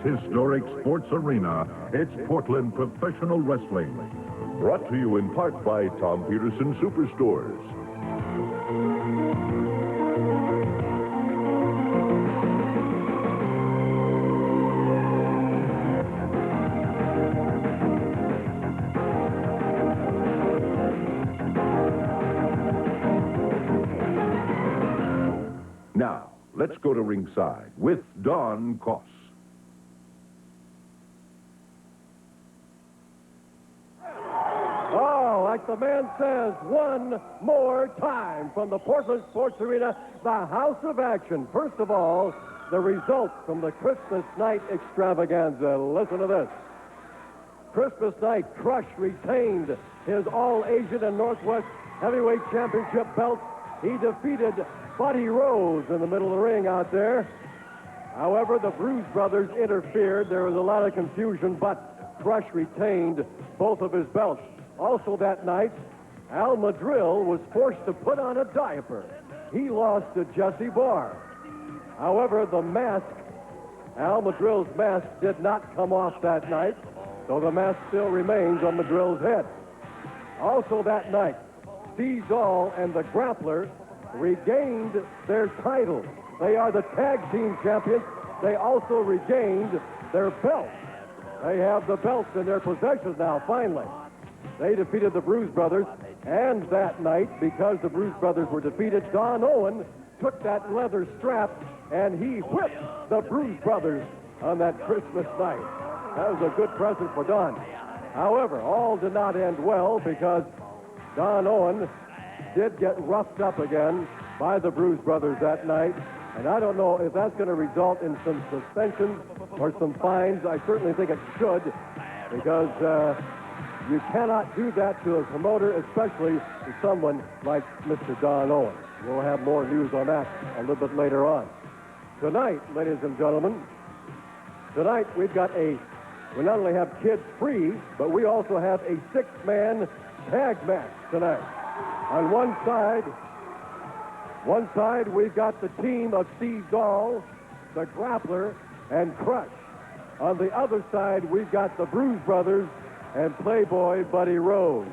historic sports arena, it's Portland Professional Wrestling. Brought to you in part by Tom Peterson Superstores. Now, let's go to ringside with Don Koss. Oh, like the man says, one more time from the Portland Sports Arena, the house of action. First of all, the results from the Christmas night extravaganza. Listen to this. Christmas night, Crush retained his All-Asian and Northwest Heavyweight Championship belt. He defeated Buddy Rose in the middle of the ring out there. However, the Bruise Brothers interfered. There was a lot of confusion, but Crush retained both of his belts. Also that night, Al Madrill was forced to put on a diaper. He lost to Jesse Barr. However, the mask, Al Madrill's mask, did not come off that night, so the mask still remains on Madrill's head. Also that night, Steve Dahl and the Grappler regained their titles. They are the tag team champions. They also regained their belts. They have the belts in their possession now, finally. They defeated the Bruise Brothers, and that night, because the Bruise Brothers were defeated, Don Owen took that leather strap and he whipped the Bruise Brothers on that Christmas night. That was a good present for Don. However, all did not end well because Don Owen did get roughed up again by the Bruise Brothers that night. And I don't know if that's going to result in some suspensions or some fines. I certainly think it should, because you cannot do that to a promoter, especially to someone like Mr. Don Owen. We'll have more news on that a little bit later on. Tonight, ladies and gentlemen, tonight we not only have kids free, but we also have a six-man tag match tonight. On one side, we've got the team of Steve Dahl, the Grappler, and Crush. On the other side, we've got the Bruise Brothers and Playboy Buddy Rose.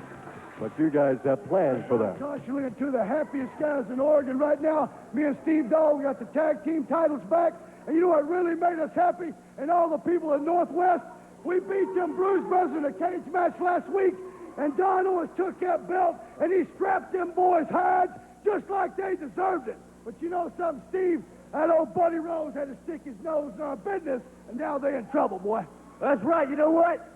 But you guys have plans for that. Gosh, you're looking two of the happiest guys in Oregon right now. Me and Steve Dahl, we got the tag team titles back. And you know what really made us happy? And all the people in Northwest, we beat them Bruise Brothers in a cage match last week. And Don Owens took that belt and he strapped them boys' hides just like they deserved it. But you know something, Steve? That old Buddy Rose had to stick his nose in our business, and now they're in trouble, boy. That's right. You know what?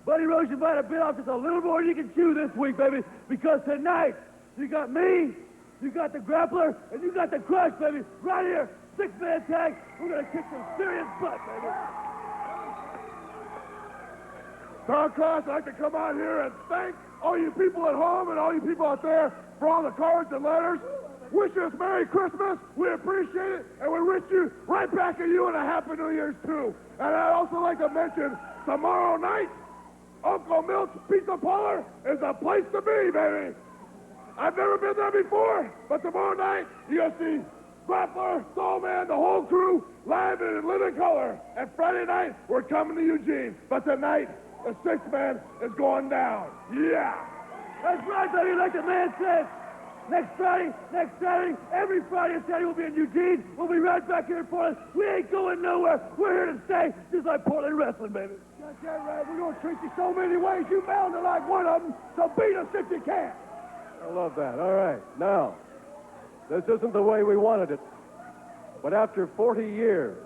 Buddy Rose, you might have bit off just a little more than you can chew this week, baby, because tonight you got me, you got the Grappler, and you got the Crush, baby, right here. Six-man tag. We're going to kick some serious butt, baby. Don Koss, I'd like to come out here and thank all you people at home and all you people out there for all the cards and letters. Wish us Merry Christmas. We appreciate it, and we wish you right back at you and a Happy New Year's, too. And I'd also like to mention, tomorrow night, Uncle Milt's Pizza Parlor is the place to be, baby. I've never been there before, but tomorrow night, you'll see Grappler, Soulman, the whole crew, live in living color. And Friday night, we're coming to Eugene. But tonight, the six-man is going down. Yeah. That's right, baby, like the man said. Next Friday, next Saturday, every Friday and Saturday we'll be in Eugene. We'll be right back here in Portland. We ain't going nowhere. We're here to stay, just like Portland wrestling, baby. That's that right. We're going to treat you so many ways. You bound to like one of them, so beat us if you can. I love that. All right. Now, this isn't the way we wanted it. But after 40 years,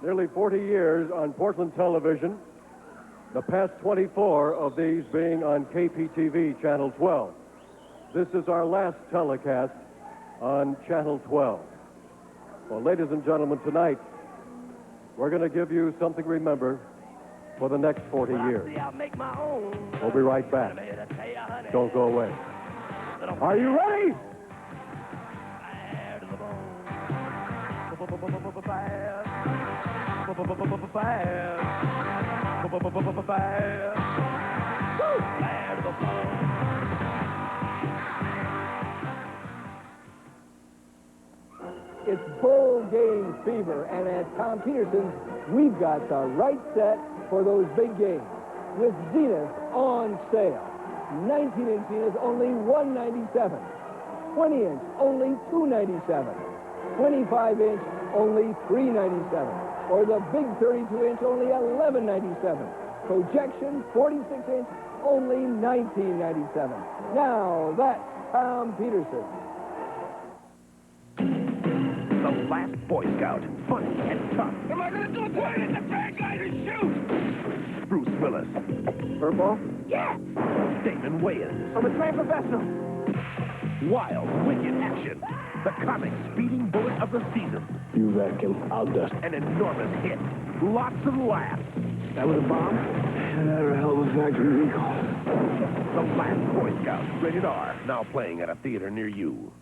nearly 40 years on Portland television, the past 24 of these being on KPTV Channel 12, this is our last telecast on Channel 12. Well, ladies and gentlemen, tonight, we're going to give you something to remember for the next 40 years. We'll be right back. Don't go away. Are you ready? It's bowl game fever, and at Tom Peterson's, we've got the right set for those big games. With Zenith on sale. 19-inch Zenith only $197. 20-inch only $297. 25-inch only $397. Or the big 32-inch only $1197. Projection 46-inch only $1997. Now that's Tom Peterson. The last Boy Scout, funny and tough. Am I going to do it? Put it in the bag light and shoot! Bruce Willis. Purple? Yeah! Damon Wayans. I'm a trained professional. Wild, wicked action. The comic speeding bullet of the season. You reckon I'll dust? An enormous hit. Lots of laughs. That was a bomb? And that a hell of a factory recall. The Last Boy Scout, rated R, now playing at a theater near you.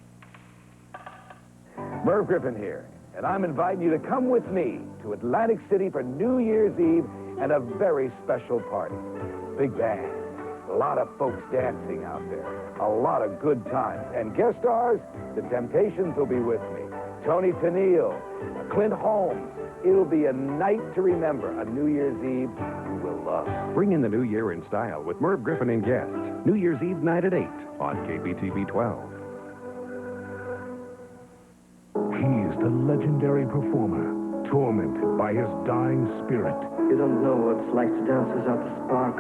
Merv Griffin here, and I'm inviting you to come with me to Atlantic City for New Year's Eve and a very special party. Big band, a lot of folks dancing out there, a lot of good times. And guest stars, the Temptations will be with me. Tony Tennille, Clint Holmes. It'll be a night to remember, a New Year's Eve you will love. Bring in the new year in style with Merv Griffin and guests. New Year's Eve night at 8 on KBTV 12. He's the legendary performer, tormented by his dying spirit. You don't know what it's like to dance without the spark.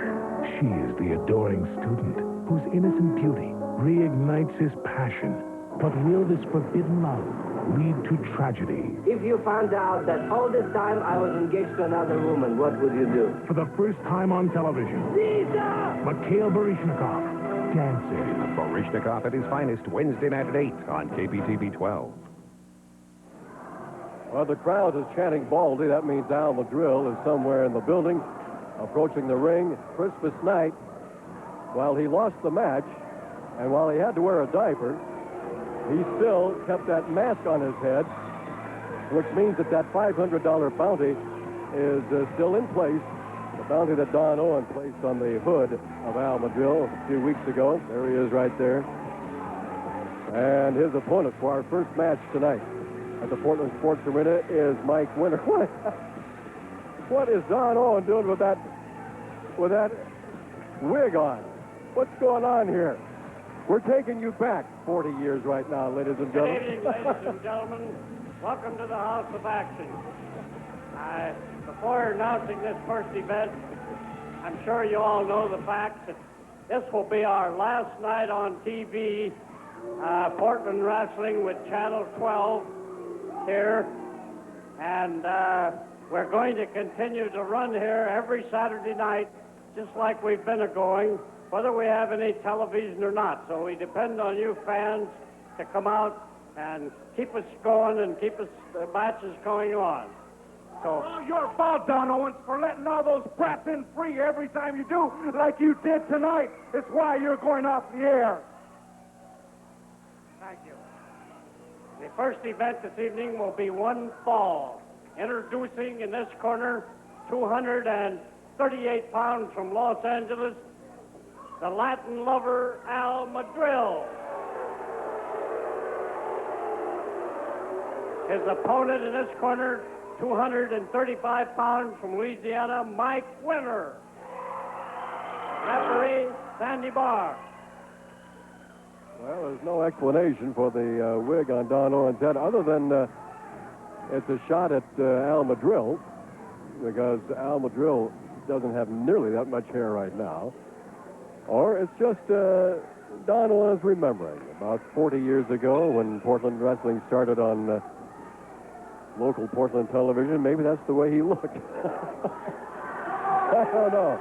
She is the adoring student whose innocent beauty reignites his passion. But will this forbidden love lead to tragedy? If you found out that all this time I was engaged to another woman, what would you do? For the first time on television, Lisa! Mikhail Baryshnikov dancing. Baryshnikov at his finest Wednesday night at 8 on KBTV 12. Well, the crowd is chanting Baldy. That means Al Madrill is somewhere in the building, approaching the ring Christmas night. While he lost the match, and while he had to wear a diaper, he still kept that mask on his head, which means that that $500 bounty is still in place. The bounty that Don Owen placed on the hood of Al Madrill a few weeks ago. There he is right there. And his opponent for our first match tonight at the Portland Sports Arena is Mike Winter. What is Don Owen doing with that wig on? What's going on here? We're taking you back 40 years right now, ladies and Good gentlemen. evening, ladies and gentlemen. Welcome to the House of Action. Before announcing this first event, I'm sure you all know the fact that this will be our last night on TV, Portland Wrestling with Channel 12 here. And we're going to continue to run here every Saturday night, just like we've been going, whether we have any television or not. So we depend on you fans to come out and keep us going and keep us the matches going on. So Well, your fault, Don Owens, for letting all those brats in free every time you do, like you did tonight. It's why you're going off the air. thank you. The first event this evening will be one fall. Introducing in this corner, 238 pounds from Los Angeles, the Latin lover, Al Madrill. His opponent in this corner, 235 pounds from Louisiana, Mike Winter. Referee, Sandy Barr. Well, there's no explanation for the wig on Don Owen's head other than it's a shot at Al Madrill, because Al Madrill doesn't have nearly that much hair right now. Or it's just Don Owens remembering about 40 years ago when Portland Wrestling started on local Portland television. Maybe that's the way he looked. I don't know.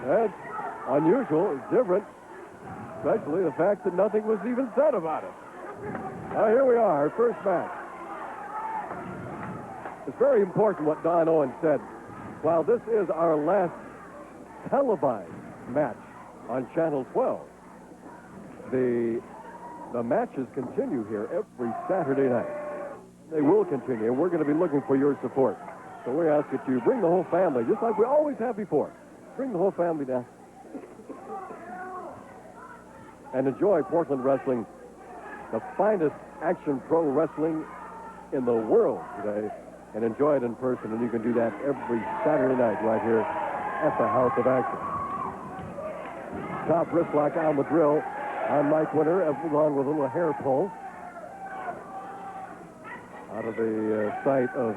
That's unusual. It's different. Especially the fact that nothing was even said about it. Now, here we are, our first match. It's very important what Don Owen said. While this is our last televised match on Channel 12, the matches continue here every Saturday night. They will continue, and we're going to be looking for your support. So we ask that you bring the whole family, just like we always have before. Bring the whole family down and enjoy Portland Wrestling, the finest action pro wrestling in the world today, and enjoy it in person. And you can do that every Saturday night right here at the House of Action. Top wrist lock on the drill on Mike Winter, along with a little hair pull out of the sight of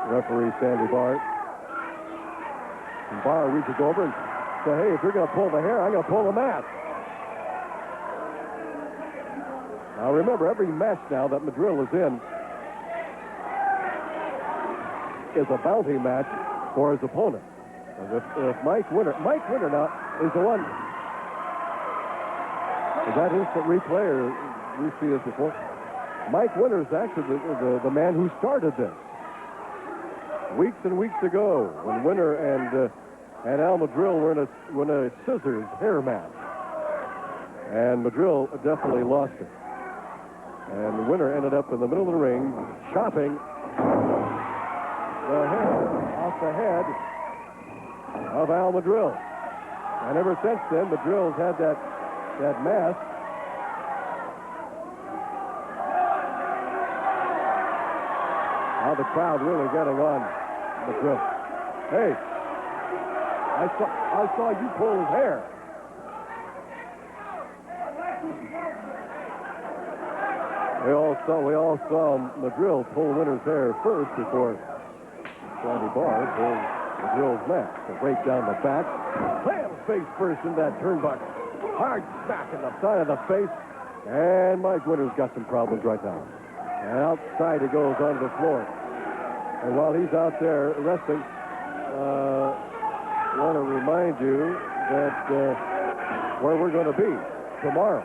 referee Sandy Barr. And Barr reaches over and says, hey, if you're going to pull the hair, I'm going to pull the mat. Now remember, every match now that Madrill is in is a bounty match for his opponent. And if Mike Winter now is the one. Is that instant replay, or we see this before? Mike Winter is actually the man who started this. Weeks and weeks ago, when Winter and Al Madrill were in a scissors hair match. And Madrill definitely lost it. And Winter ended up in the middle of the ring, chopping the hair off the head of Al Madrill. And ever since then, Madrill's had that mask. Now the crowd really getting on Madrill. Hey, I saw you pull his hair. We all saw Madrill pull Winter's hair first before Sandy Barr pulled Madrill's mask. So break down the back, slams face first in that turnbuckle. Hard smack in the side of the face, and Mike Winter's got some problems right now. And outside he goes onto the floor. And while he's out there wrestling, I want to remind you that where we're going to be tomorrow.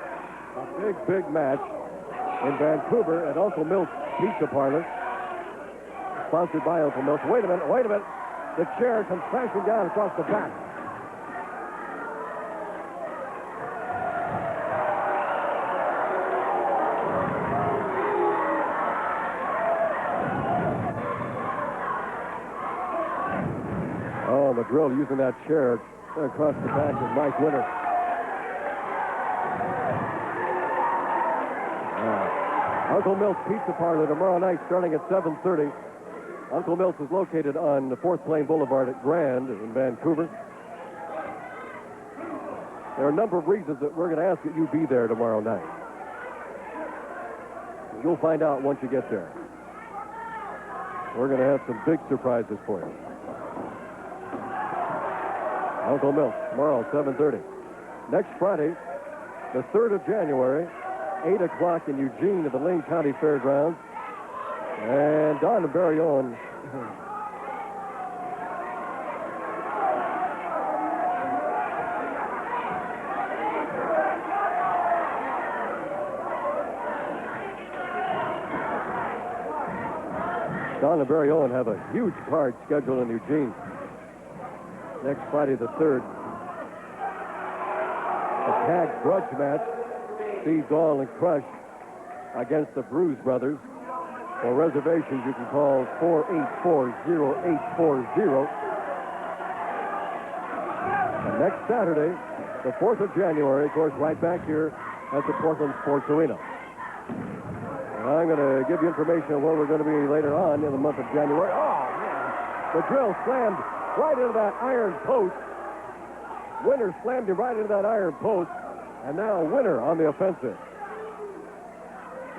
A big match in Vancouver at Uncle Milt's Pizza Parlor, sponsored by Uncle Milt's. Wait a minute. The chair comes crashing down across the back. Oh, Madrill using that chair across the back of Mike Winter. Uncle Milt's Pizza Parlor tomorrow night starting at 7:30. Uncle Milt's is located on the 4th Plain Boulevard at Grand in Vancouver. There are a number of reasons that we're going to ask that you be there tomorrow night. You'll find out once you get there. We're going to have some big surprises for you. Uncle Milt, tomorrow, 7:30. Next Friday, the 3rd of January, 8 o'clock in Eugene at the Lane County Fairgrounds. And Don and Barry Owen. Don and Barry Owen have a huge card scheduled in Eugene. Next Friday, the 3rd. A tag grudge match. Steve Dahl and Crush against the Bruise Brothers. For reservations, you can call 484-0840. And next Saturday, the 4th of January, of course, right back here at the Portland Sports Arena. And I'm going to give you information on where we're going to be later on in the month of January. Oh, man. The drill slammed right into that iron post. Winter slammed him right into that iron post. And now Winter on the offensive.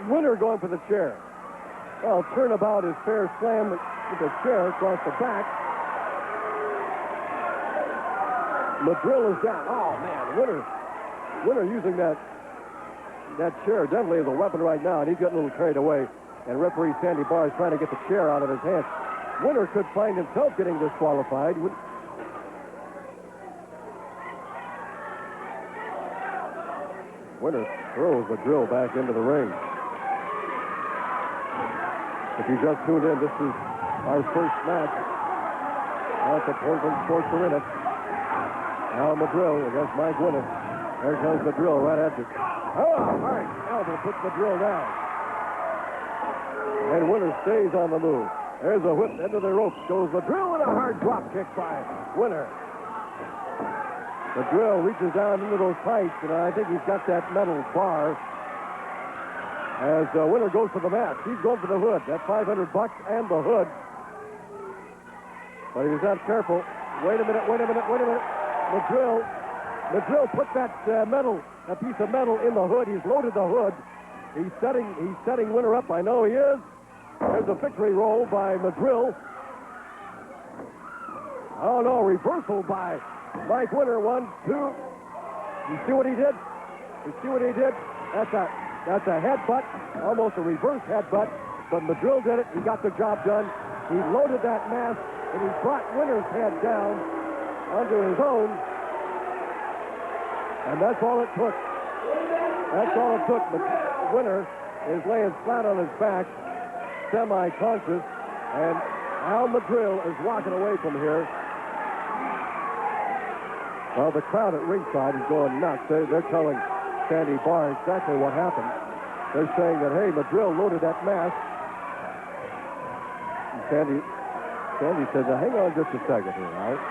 Winter going for the chair. Well, turnabout is fair slam with the chair across the back. Madrill is down. Oh, man. Winter using that chair definitely as a weapon right now, and he's getting a little carried away. And referee Sandy Barr is trying to get the chair out of his hands. Winter could find himself getting disqualified. Winter throws Madrill back into the ring. If you just tuned in, this is our first match at the Portland Sports Arena. Al Madrill against Mike Winter. There comes Madrill right at you. Oh, all right. Elbow puts Madrill down. And Winter stays on the move. There's a whip into the ropes. Goes Madrill and a hard drop kick by Winter. Madrill reaches down into those pipes, and I think he's got that metal bar. As Winter goes for the mat. He's going for the hood. That $500 and the hood. But he was not careful. Wait a minute. Madrill put that piece of metal in the hood. He's loaded the hood. He's setting Winter up. I know he is. There's a victory roll by Madrill. Oh, no, reversal by Mike Winter. 1, 2. You see what he did? That's a headbutt, almost a reverse headbutt. But Madrill did it. He got the job done. He loaded that mask, and he brought Winter's head down under his own. And that's all it took. But Winter is laying flat on his back, semi-conscious, and Al Madrill is walking away from here. Well, the crowd at ringside is going nuts. They're telling Sandy Barr exactly what happened. They're saying that, hey, Madrill loaded that mask. And Sandy says, hang on just a second here, all right?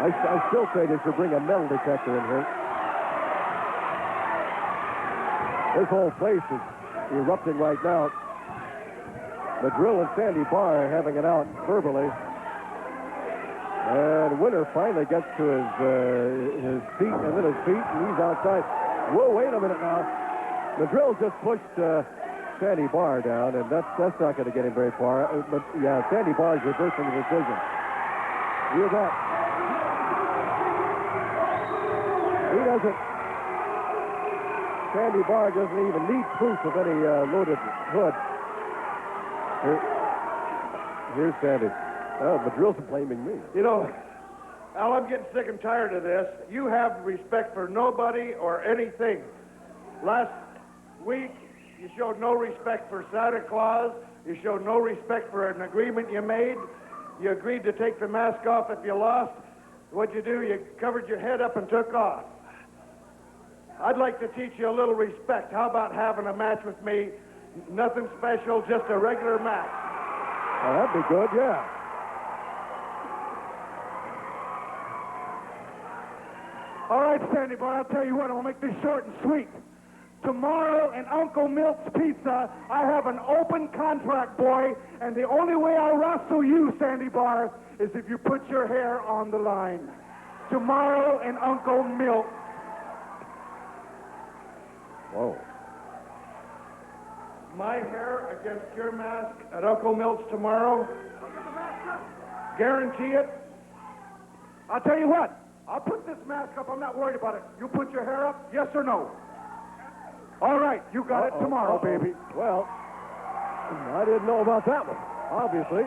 I still say they should bring a metal detector in here. This whole place is erupting right now. Madrill and Sandy Barr are having it out verbally. And Winter finally gets to his feet, and he's outside. Whoa, wait a minute now. Madrill just pushed Sandy Barr down, and that's not going to get him very far. But yeah, Sandy Barr is reversing the decision. Hear that? He doesn't. Sandy Barr doesn't even need proof of any loaded hood. Here's Sandy. Oh, Madrill's blaming me. You know, Al, I'm getting sick and tired of this. You have respect for nobody or anything. Last week, you showed no respect for Santa Claus. You showed no respect for an agreement you made. You agreed to take the mask off if you lost. What'd you do? You covered your head up and took off. I'd like to teach you a little respect. How about having a match with me? Nothing special, just a regular match. Oh, that'd be good, yeah. All right, Sandy Boy, I'll tell you what, I'll make this short and sweet. Tomorrow in Uncle Milt's Pizza, I have an open contract, boy, and the only way I'll wrestle you, Sandy Bar, is if you put your hair on the line. Tomorrow in Uncle Milt. Whoa. My hair against your mask at Uncle Milt's tomorrow. Guarantee it. I'll tell you what, I'll put this mask up. I'm not worried about it. You put your hair up, yes or no? All right, you got it tomorrow, baby. Well, I didn't know about that one, obviously.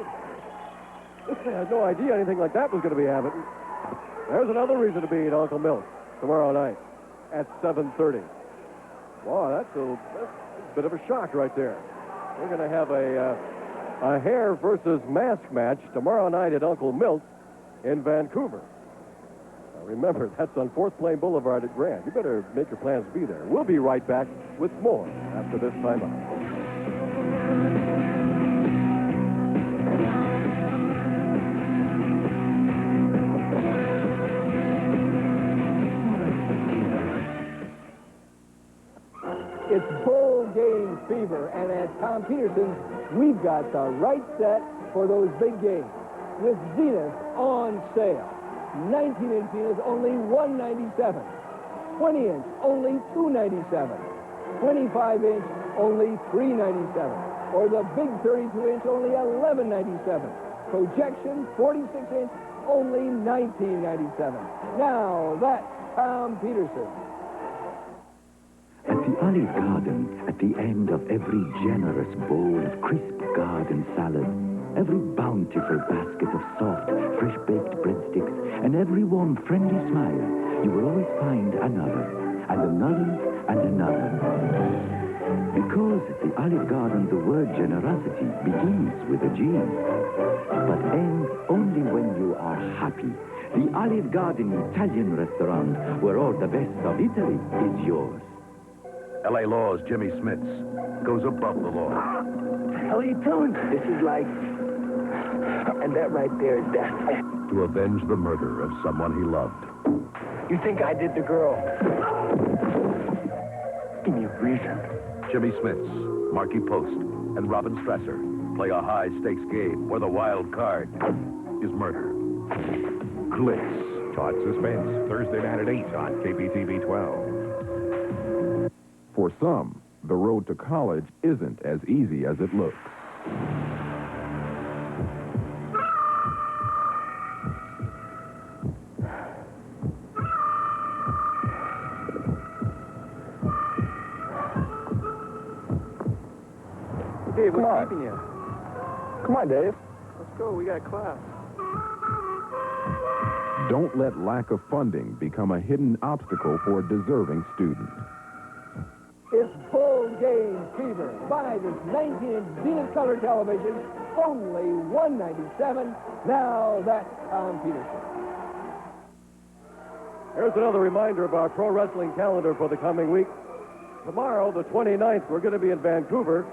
I had no idea anything like that was going to be happening. There's another reason to be at Uncle Milt's tomorrow night at 7:30. Wow, that's a bit of a shock right there. We're going to have a hair versus mask match tomorrow night at Uncle Milt's in Vancouver. Now remember, that's on 4th Plain Boulevard at Grand. You better make your plans to be there. We'll be right back with more after this time out. It's bowl game fever, and at Tom Peterson's, we've got the right set for those big games. With Zenith on sale. 19-inch Zenith only $197. 20-inch only $297. 25-inch only $397. Or the big 32-inch only $1197. Projection 46-inch only $1997. Now that's Tom Peterson. At the Olive Garden, at the end of every generous bowl of crisp garden salad, every bountiful basket of soft, fresh-baked breadsticks, and every warm, friendly smile, you will always find another, and another, and another. Because at the Olive Garden, the word generosity begins with a G, but ends only when you are happy. The Olive Garden Italian restaurant, where all the best of Italy is yours. L.A. Law's Jimmy Smits goes above the law. What the hell are you doing? This is like... And that right there is death. To avenge the murder of someone he loved. You think I did the girl? Give me a reason. Jimmy Smits, Marky Post, and Robin Strasser Play a high-stakes game where the wild card is murder. Glitz. Taut Suspense, Thursday night at 8 on KPTV 12. For some, the road to college isn't as easy as it looks. Dave, what's keeping you? Come on, Dave. Let's go. We got class. Don't let lack of funding become a hidden obstacle for a deserving student. It's full game fever. Buy this 19-inch Zenith color television, only $197. Now that's Tom Peterson. Here's another reminder of our pro wrestling calendar for the coming week. Tomorrow, the 29th, we're going to be in Vancouver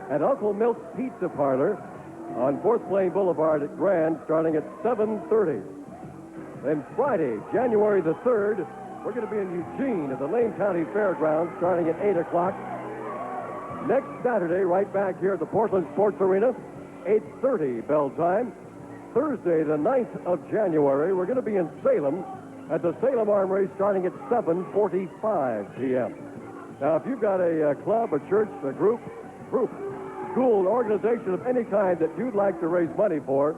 at Uncle Milt's Pizza Parlor on 4th Plain Boulevard at Grand, starting at 7:30. Then Friday, January the 3rd, we're going to be in Eugene at the Lane County Fairgrounds, starting at 8 o'clock. Next Saturday, right back here at the Portland Sports Arena, 8:30 bell time. Thursday, the 9th of January, we're going to be in Salem at the Salem Armory, starting at 7:45 p.m. Now, if you've got a club, a church, a group, school, organization of any kind that you'd like to raise money for,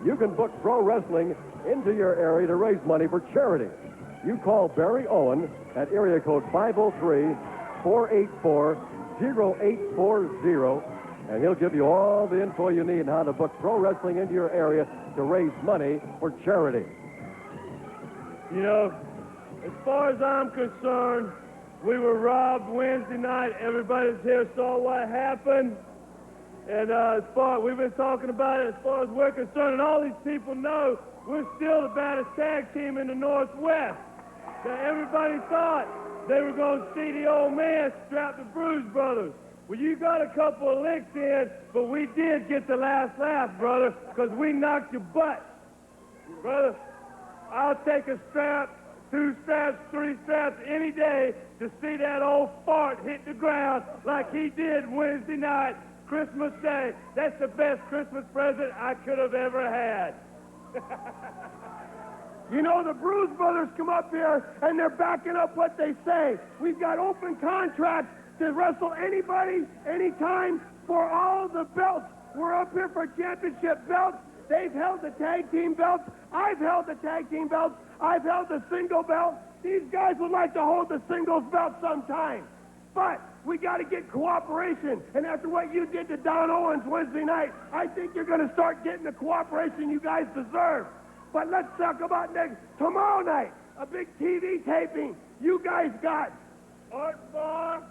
you can book pro wrestling into your area to raise money for charity. You call Barry Owen at area code 503-484-0840, and he'll give you all the info you need on how to book pro wrestling into your area to raise money for charity. You know, as far as I'm concerned, we were robbed Wednesday night. Everybody's here saw what happened. And as far we've been talking about it, as far as we're concerned, and all these people know, we're still the baddest tag team in the Northwest. Now, everybody thought they were going to see the old man strap the Bruise Brothers. Well, you got a couple of licks in, but we did get the last laugh, brother, because we knocked your butt. Brother, I'll take a strap, 2 straps, 3 straps any day to see that old fart hit the ground like he did Wednesday night, Christmas Day. That's the best Christmas present I could have ever had. You know, the Bruise Brothers come up here, and they're backing up what they say. We've got open contracts to wrestle anybody, anytime, for all the belts. We're up here for championship belts. They've held the tag team belts. I've held the tag team belts. I've held the single belt. These guys would like to hold the singles belt sometime. But we got to get cooperation. And after what you did to Don Owens Wednesday night, I think you're going to start getting the cooperation you guys deserve. But let's talk about tomorrow night, a big TV taping. You guys got Art Barr.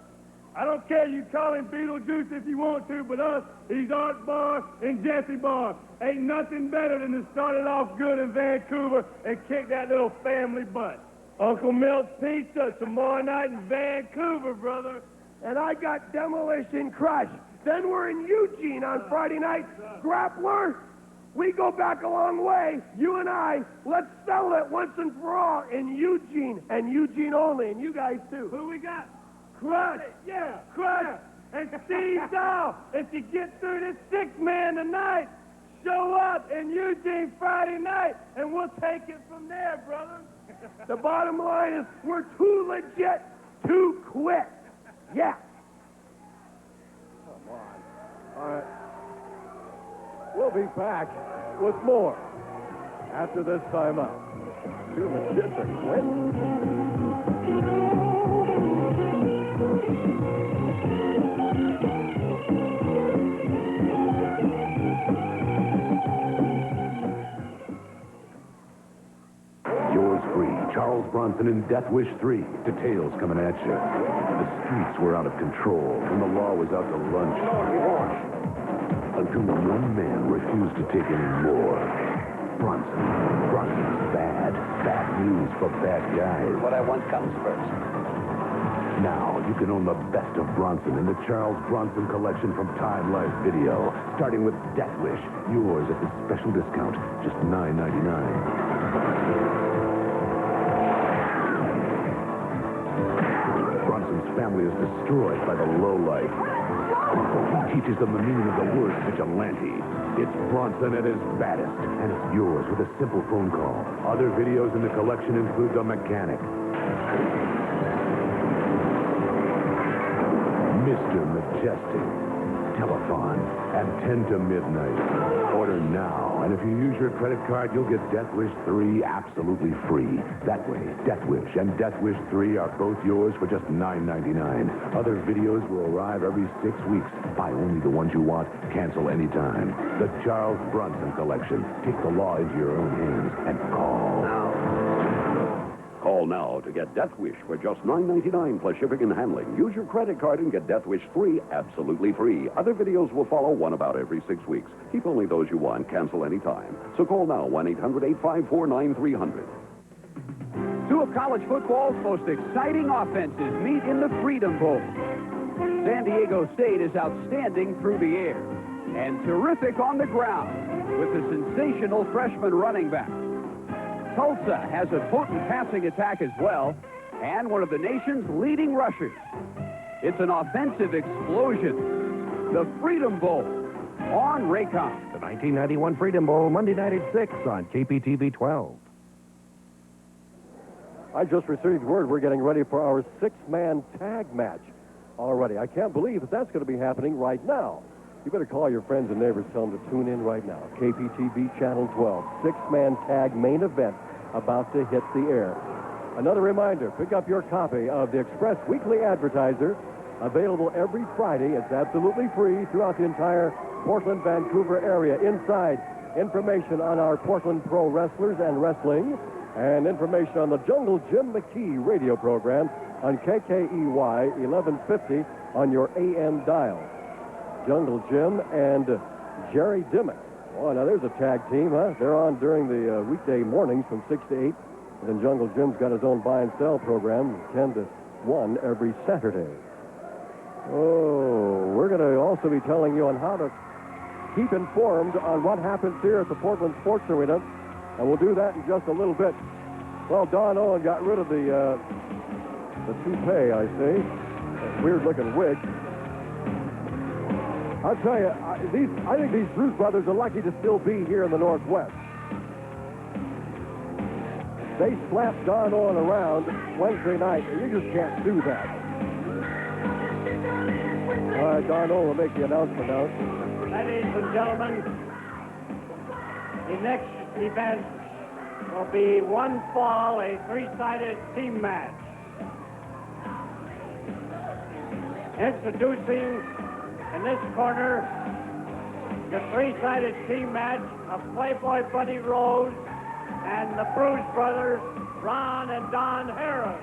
I don't care, you call him Beetlejuice if you want to, but us, he's Art Barr and Jesse Barr. Ain't nothing better than to start it off good in Vancouver and kick that little family butt. Uncle Milt's Pizza tomorrow night in Vancouver, brother. And I got Demolition Crush. Then we're in Eugene on Friday night. Grappler, we go back a long way. You and I, let's settle it once and for all in Eugene, and Eugene only, and you guys too. Who we got? Crush. Yeah, Crush. And Steve Dow. If you get through this 6-man tonight, show up in Eugene Friday night, and we'll take it from there, brother. The bottom line is we're too legit to quit. Yeah. Come on. All right. We'll be back with more after this time out. Too legit to quit. Yours free, Charles Bronson in Death Wish 3. Details coming at you. The streets were out of control, and the law was out to lunch. Until one man refused to take any more. Bronson's bad. Bad news for bad guys. What I want comes first. Now you can own the best of Bronson in the Charles Bronson collection from Time Life Video. Starting with Death Wish, yours at this special discount, just $9.99. Bronson's family is destroyed by the lowlife. He teaches them the meaning of the word vigilante. It's Bronson at his baddest, and it's yours with a simple phone call. Other videos in the collection include The Mechanic, Mr. Majestic, Telethon, and 10 to Midnight. Order now, and if you use your credit card, you'll get Death Wish 3 absolutely free. That way, Death Wish and Death Wish 3 are both yours for just $9.99. Other videos will arrive every 6 weeks. Buy only the ones you want. Cancel anytime. The Charles Bronson Collection. Take the law into your own hands and call. Call now to get Death Wish for just $9.99 plus shipping and handling. Use your credit card and get Death Wish 3 absolutely free. Other videos will follow, one about every 6 weeks. Keep only those you want. Cancel anytime. So call now, 1-800-854-9300. Two of college football's most exciting offenses meet in the Freedom Bowl. San Diego State is outstanding through the air and terrific on the ground with a sensational freshman running back. Tulsa has a potent passing attack as well, and one of the nation's leading rushers. It's an offensive explosion. The Freedom Bowl on Raycom. The 1991 Freedom Bowl, Monday night at 6 on KPTV 12. I just received word we're getting ready for our six-man tag match already. I can't believe that that's going to be happening right now. You better call your friends and neighbors, tell them to tune in right now. KPTV Channel 12, six-man tag main event about to hit the air. Another reminder, pick up your copy of the Express Weekly Advertiser, available every Friday. It's absolutely free throughout the entire Portland, Vancouver area. Inside, information on our Portland pro wrestlers and wrestling, and information on the Jungle Jim McKee radio program on KKEY 1150 on your AM dial. Jungle Jim and Jerry Dimmick. Oh, now there's a tag team, huh? They're on during the weekday mornings from 6 to 8. And then Jungle Jim's got his own buy and sell program, 10 to 1 every Saturday. Oh, we're going to also be telling you on how to keep informed on what happens here at the Portland Sports Arena. And we'll do that in just a little bit. Well, Don Owen got rid of the toupee, I see. Weird-looking wig. I'll tell you, I think these Bruce brothers are lucky to still be here in the Northwest. They slapped Don Owen around Wednesday night, and you just can't do that. All right, Don Owen will make the announcement now. Ladies and gentlemen, the next event will be one fall, a three-sided team match. Introducing in this corner, the three-sided team match of Playboy Buddy Rose and the Bruce brothers, Ron and Don Harris.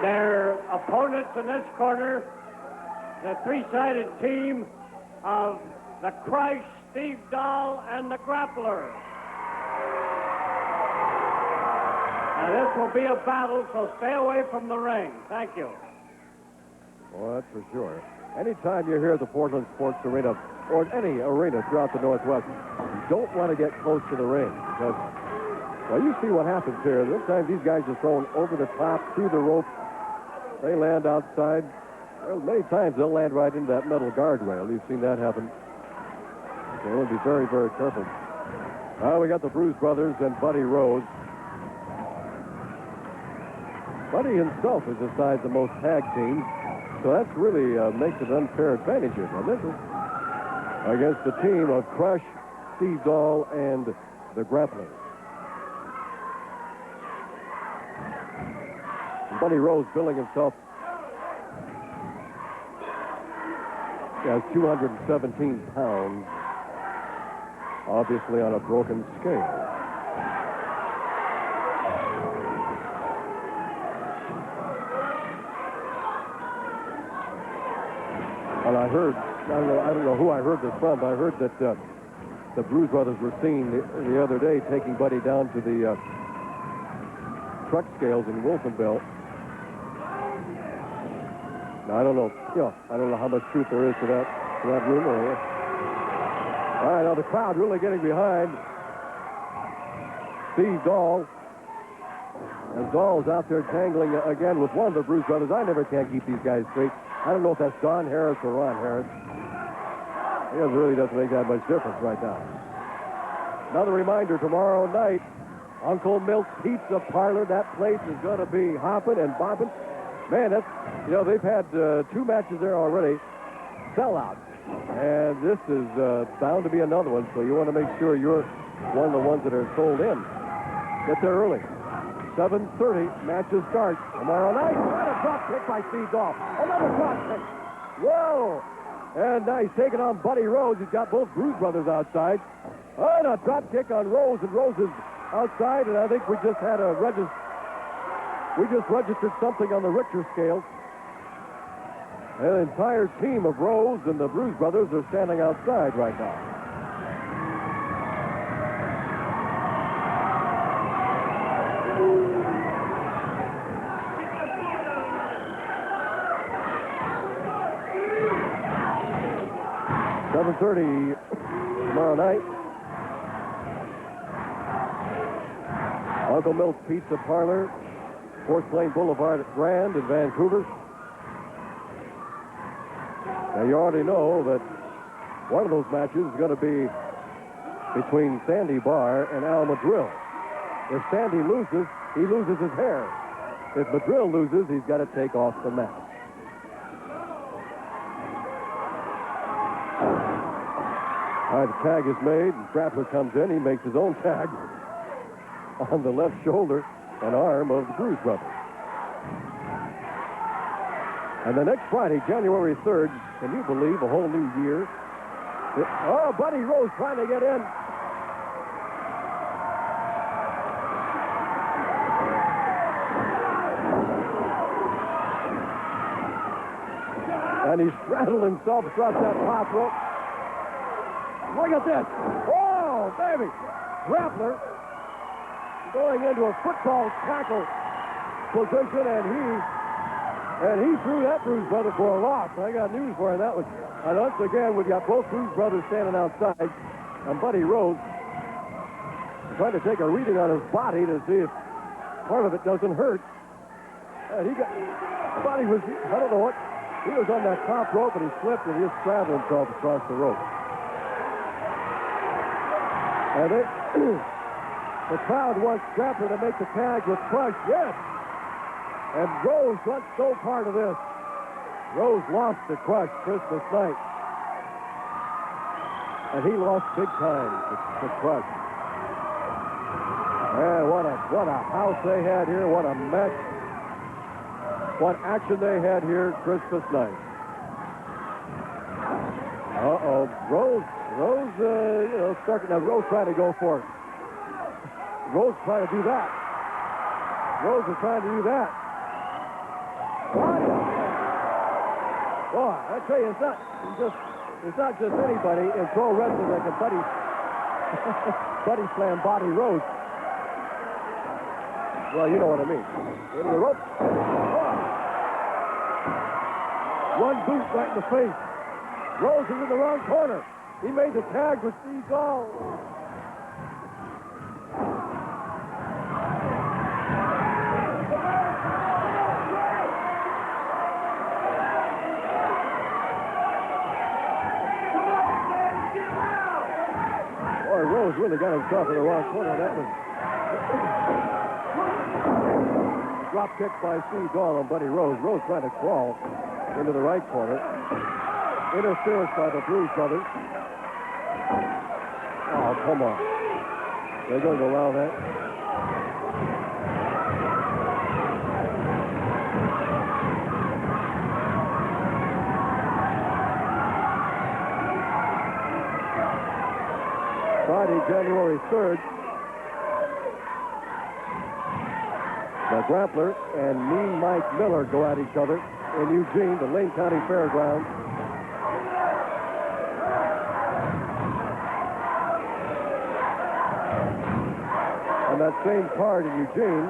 Their opponents in this corner, the three-sided team of the Crush, Steve Dahl, and the Grappler. Now, this will be a battle, so stay away from the ring. Thank you. Well, that's for sure. Anytime you're here at the Portland Sports Arena, or any arena throughout the Northwest, you don't want to get close to the ring. Because, well, you see what happens here. Sometimes these guys are thrown over the top, through the rope. They land outside. Well, many times they'll land right into that metal guardrail. You've seen that happen. So we'll be very, very careful. We got the Bruce brothers and Buddy Rose. Buddy himself is assigned the most tag teams, so that's really makes it an unfair advantage here, doesn't it? Against the team of Crush, Steve Dahl, and the Grappler. Buddy Rose billing himself as 217 pounds, obviously on a broken scale. And I heard, I don't know who I heard this from, but I heard that the Blues Brothers were seen the other day taking Buddy down to the truck scales in Wilsonville. Now, I don't know how much truth there is to that rumor. All right, now the crowd really getting behind Steve Dahl. As Dahl's out there tangling again with one of the Bruise brothers. I never can keep these guys straight. I don't know if that's Don Harris or Ron Harris. It really doesn't make that much difference right now. Another reminder, tomorrow night, Uncle Milt's Pizza Parlor. That place is going to be hopping and bopping. Man, that's, you know, they've had 2 matches there already. Sellout. And this is bound to be another one, so you want to make sure you're one of the ones that are sold in. Get there early. 7:30, matches start tomorrow night. What a drop kick by Steve Dahl. Another drop kick. Whoa. And now he's taking on Buddy Rose. He's got both Bruise brothers outside. And a drop kick on Rose, and Rose is outside, and I think we just had registered something on the Richter scale. The entire team of Rose and the Bruise brothers are standing outside right now. $7:30 tomorrow night. Uncle Milt's Pizza Parlor, Fort Plain Boulevard at Grand in Vancouver. Now, you already know that one of those matches is going to be between Sandy Barr and Al Madrill. If Sandy loses, he loses his hair. If Madrill loses, he's got to take off the mask. All right, the tag is made, and Grappler comes in. He makes his own tag on the left shoulder and arm of the Bruise brothers. And the next Friday, January 3rd, can you believe a whole new year? Oh, Buddy Rose trying to get in. And he straddled himself across that top rope. Look at this. Oh, baby. Grappler going into a football tackle position, and he threw that Bruise brother for a loss. I got news for him. That was, and once again, we've got both Bruise brothers standing outside, and Buddy Rose trying to take a reading on his body to see if part of it doesn't hurt. And Buddy was, I don't know what, he was on that top rope, and he slipped, and he just straddled himself across the rope. And the crowd wants Grappler to make the tag with Crush. Yes. And Rose wants no part of this. Rose lost to Crush Christmas night. And he lost big time to Crush. Man, what a house they had here. What a match. What action they had here Christmas night. Uh-oh. Rose, now Rose trying to go for it. Rose trying to do that. Rose is trying to do that. Boy, I tell you, it's not just anybody in pro wrestling that can buddy slam Buddy Rose. Well, you know what I mean. Into the rope. Oh. One boot right in the face. Rose is in the wrong corner. He made the tag with Steve Dahl. Boy, Rose really got himself in the wrong corner. That was drop kick by Steve Dahl on Buddy Rose. Rose trying to crawl into the right corner. Interference by the Bruise brothers. Oh, come on. They're going to allow that. Friday, January 3rd, the Grappler and Mean Mike Miller go at each other in Eugene, the Lane County Fairgrounds. On that same card in Eugene,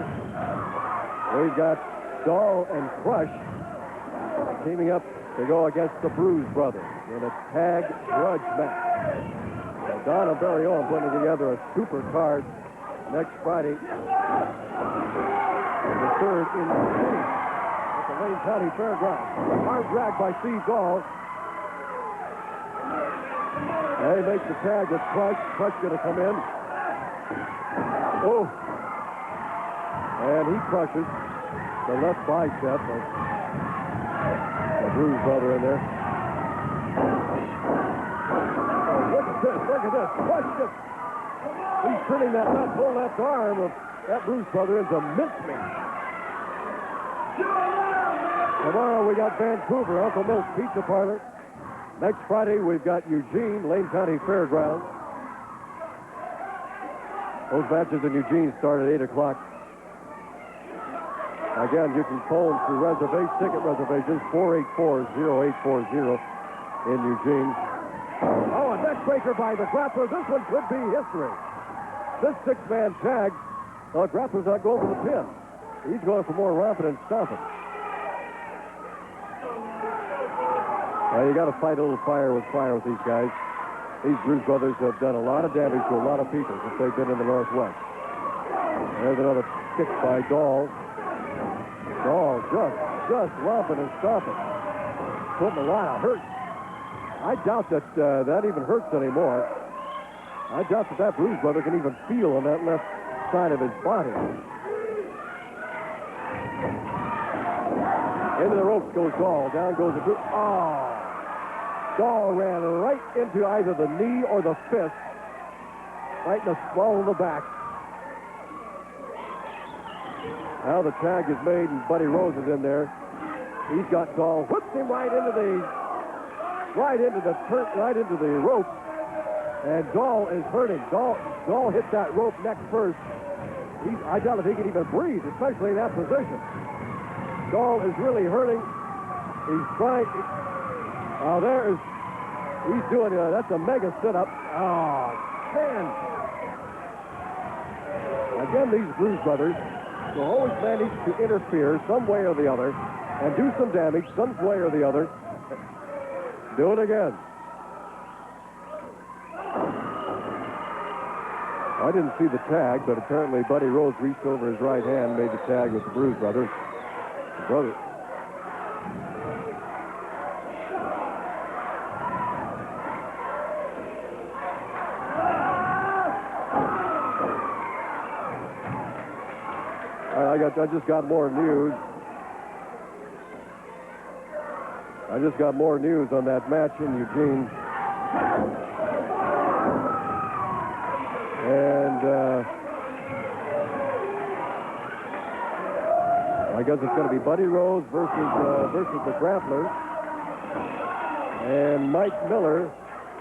we've got Dahl and Crush teaming up to go against the Bruise brothers in a tag grudge match. So Don and Barry Owen putting together a super card next Friday. And the third in the city at the Lane County Fairgrounds. Hard drag by Steve Dahl. And he makes the tag with Crush. Crush going to come in. Oh. And he crushes the left bicep of the Bruise brother in there. Oh, look at this. Look at this. Crush just. He's turning that whole left arm of that Bruise brother into mincemeat. Tomorrow we got Vancouver, Uncle Milt's Pizza Parlor. Next Friday we've got Eugene, Lane County Fairgrounds. Those matches in Eugene start at 8 o'clock. Again, you can phone for ticket reservations, 484-0840 in Eugene. Oh, a neckbreaker by the grappler. This one could be history. This six-man tag, the grappler's not going for the pin. He's going for more romping and stomping. Well, you got to fight a little fire with these guys. These Bruise brothers have done a lot of damage to a lot of people since they've been in the Northwest. There's another kick by Dahl. Dahl just romping and stomping. Putting a lot of hurt. I doubt that that even hurts anymore. I doubt that Bruise brother can even feel on that left side of his body. Into the ropes goes Dahl. Down goes the Bruise. Oh! Dahl ran right into either the knee or the fist. Right in the small of the back. Now the tag is made and Buddy Rose is in there. He's got Dahl. Whips him right into the rope. And Dahl is hurting. Dahl hit that rope neck first. I doubt if he can even breathe, especially in that position. Dahl is really hurting. He's trying. He's doing, that's a mega sit-up. Oh, man. Again, these Bruise brothers will always manage to interfere some way or the other and do some damage some way or the other. Do it again. I didn't see the tag, but apparently Buddy Rose reached over his right hand and made the tag with the Bruise brothers. Brother. I just got more news. I just got more news on that match in Eugene. And I guess it's going to be Buddy Rose versus the Grapplers. And Mike Miller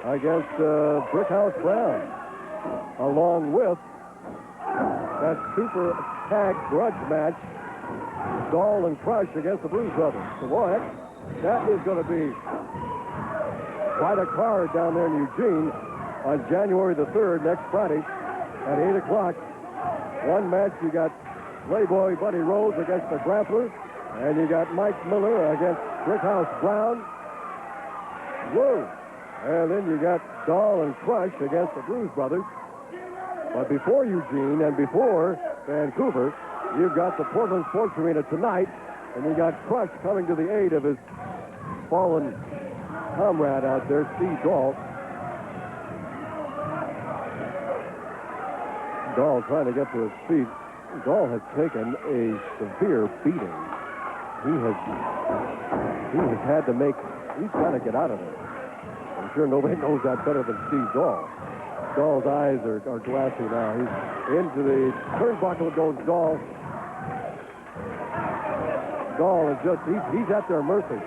against Brickhouse Brown. Along with that super tag grudge match, Dahl and Crush against the Bruise brothers. So boy, that is going to be quite a card down there in Eugene on January the 3rd, next Friday at 8 o'clock. One match, you got Playboy Buddy Rose against the Grapplers, and you got Mike Miller against Brickhouse Brown. Whoa! And then you got Dahl and Crush against the Bruise brothers. But before Eugene and before Vancouver, you've got the Portland Sports Arena tonight, and you got Crush coming to the aid of his fallen comrade out there, Steve Dahl. Dahl trying to get to his feet. Dahl has taken a severe beating. He has had to he's trying to get out of it. I'm sure nobody knows that better than Steve Dahl. Dahl's eyes are glassy now. He's into the turnbuckle goes Dahl. Dahl is he's at their mercy.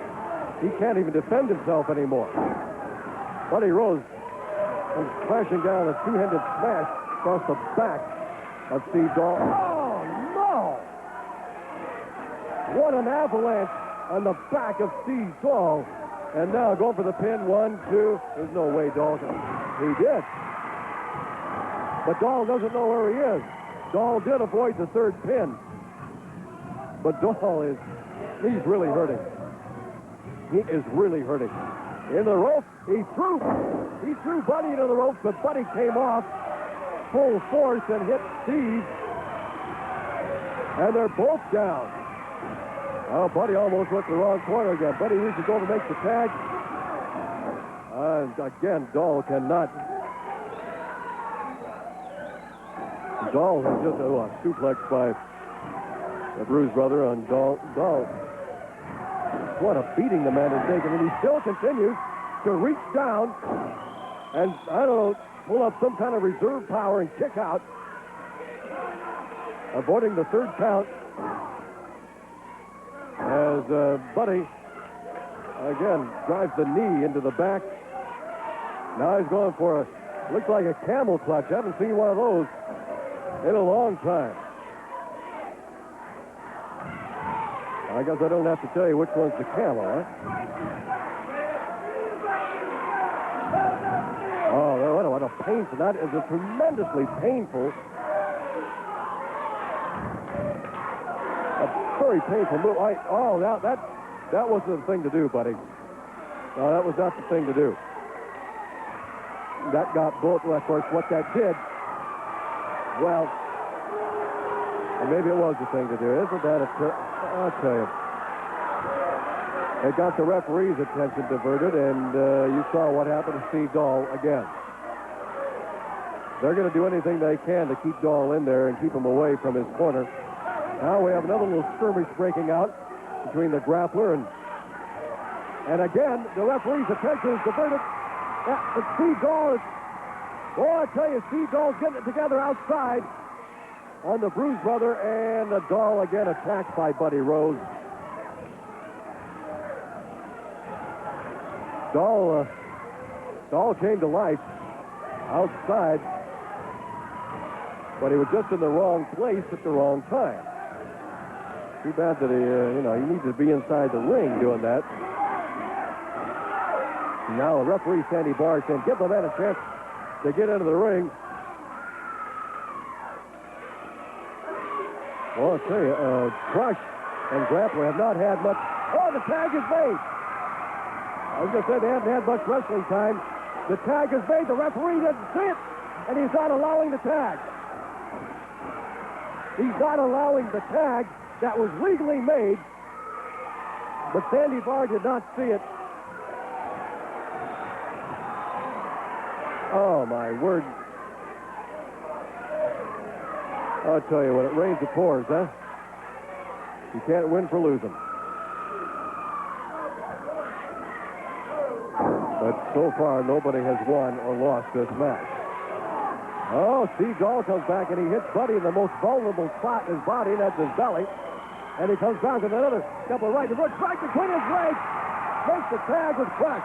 He can't even defend himself anymore. Buddy Rose comes crashing down a two-handed smash across the back of Steve Dahl. Oh, no! What an avalanche on the back of Steve Dahl. And now going for the pin. 1, 2. There's no way Dahl can. He did. But Dahl doesn't know where he is. Dahl did avoid the third pin. But Dahl he's really hurting. He is really hurting. In the rope, he threw Buddy into the rope, but Buddy came off full force and hit Steve. And they're both down. Oh, Buddy almost went to the wrong corner again. Buddy reaches over, makes the tag. And again, Dahl cannot. Dahl has just a suplex by the Bruise brother on Dahl. What a beating the man has taken. And he still continues to reach down and, I don't know, pull up some kind of reserve power and kick out. Avoiding the third count. As Buddy, again, drives the knee into the back. Now he's going for a, looks like a camel clutch. I haven't seen one of those in a long time. I guess I don't have to tell you which one's the camel, huh? Oh, what a painful, that is a tremendously painful, a very painful move. That wasn't the thing to do, buddy. No, that was not the thing to do. That got both, well, of course, what that did, well, and maybe it was the thing to do. Isn't that I'll tell you. It got the referee's attention diverted, and you saw what happened to Steve Dahl again. They're going to do anything they can to keep Dahl in there and keep him away from his corner. Now we have another little skirmish breaking out between the grappler and again, the referee's attention is diverted. But Steve Dahl is, I tell you, Steve Dahl's getting it together outside on the Bruise brother, and the Dahl again attacked by Buddy Rose. Dahl came to life outside, but he was just in the wrong place at the wrong time. Too bad that he needed to be inside the ring doing that. Now the referee, Sandy Barr, saying, give the man a chance to get into the ring. Well, I'll tell you, Crush and Grappler have not had much. Oh, the tag is made. I was going to say they haven't had much wrestling time. The tag is made. The referee doesn't see it, and he's not allowing the tag. He's not allowing the tag that was legally made, but Sandy Barr did not see it. Oh, my word. I'll tell you, when it rains, it pours, huh? You can't win for losing. But so far, nobody has won or lost this match. Oh, Steve Dahl comes back, and he hits Buddy in the most vulnerable spot in his body, and that's his belly. And he comes back with another couple of right to right between his legs. Makes the tag with Crush.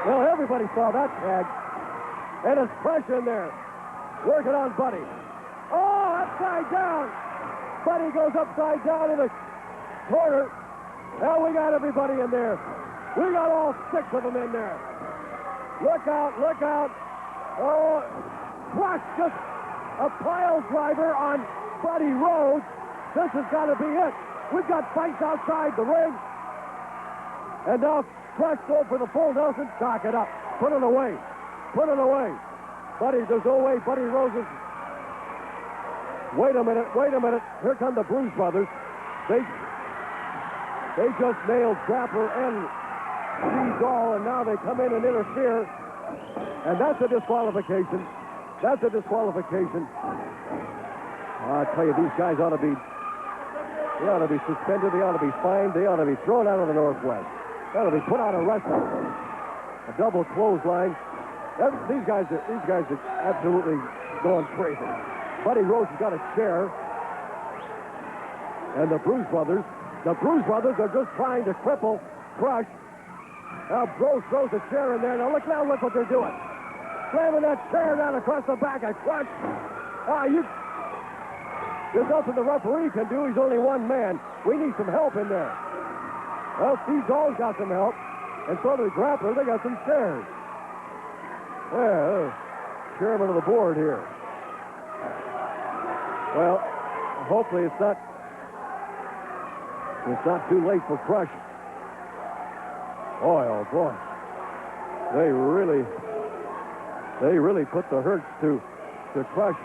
Well, everybody saw that tag. And it's Crush in there. Working on Buddy. Oh, upside down. Buddy goes upside down in the corner. Now we got everybody in there. We got all 6 of them in there. Look out, look out. Oh, Crush just a pile driver on Buddy Rose. This has got to be it. We've got fights outside the ring. And now Crush go for the full Nelson. Knock it up. Put it away. Put it away. Buddy, there's no way. Buddy Rose is... Wait a minute. Wait a minute. Here come the Bruise brothers. They just nailed Grappler and Steve Dahl, and now they come in and interfere. And that's a disqualification. That's a disqualification. I tell you, these guys ought to be... They ought to be suspended. They ought to be fined. They ought to be thrown out of the Northwest. They ought to be put out of wrestling. A double clothesline. These guys are absolutely going crazy. Buddy Rose has got a chair. And the Bruise brothers are just trying to cripple Crush. Now Rose throws a chair in there. Now look what they're doing. Slamming that chair down across the back of Crush. There's nothing the referee can do. He's only one man. We need some help in there. Well, Steve Dahl's got some help. And so do the Grappler. They got some chairs. Yeah, chairman of the board here. Well, hopefully it's not too late for Crush. Boy, oh boy. They really put the hurt to Crush.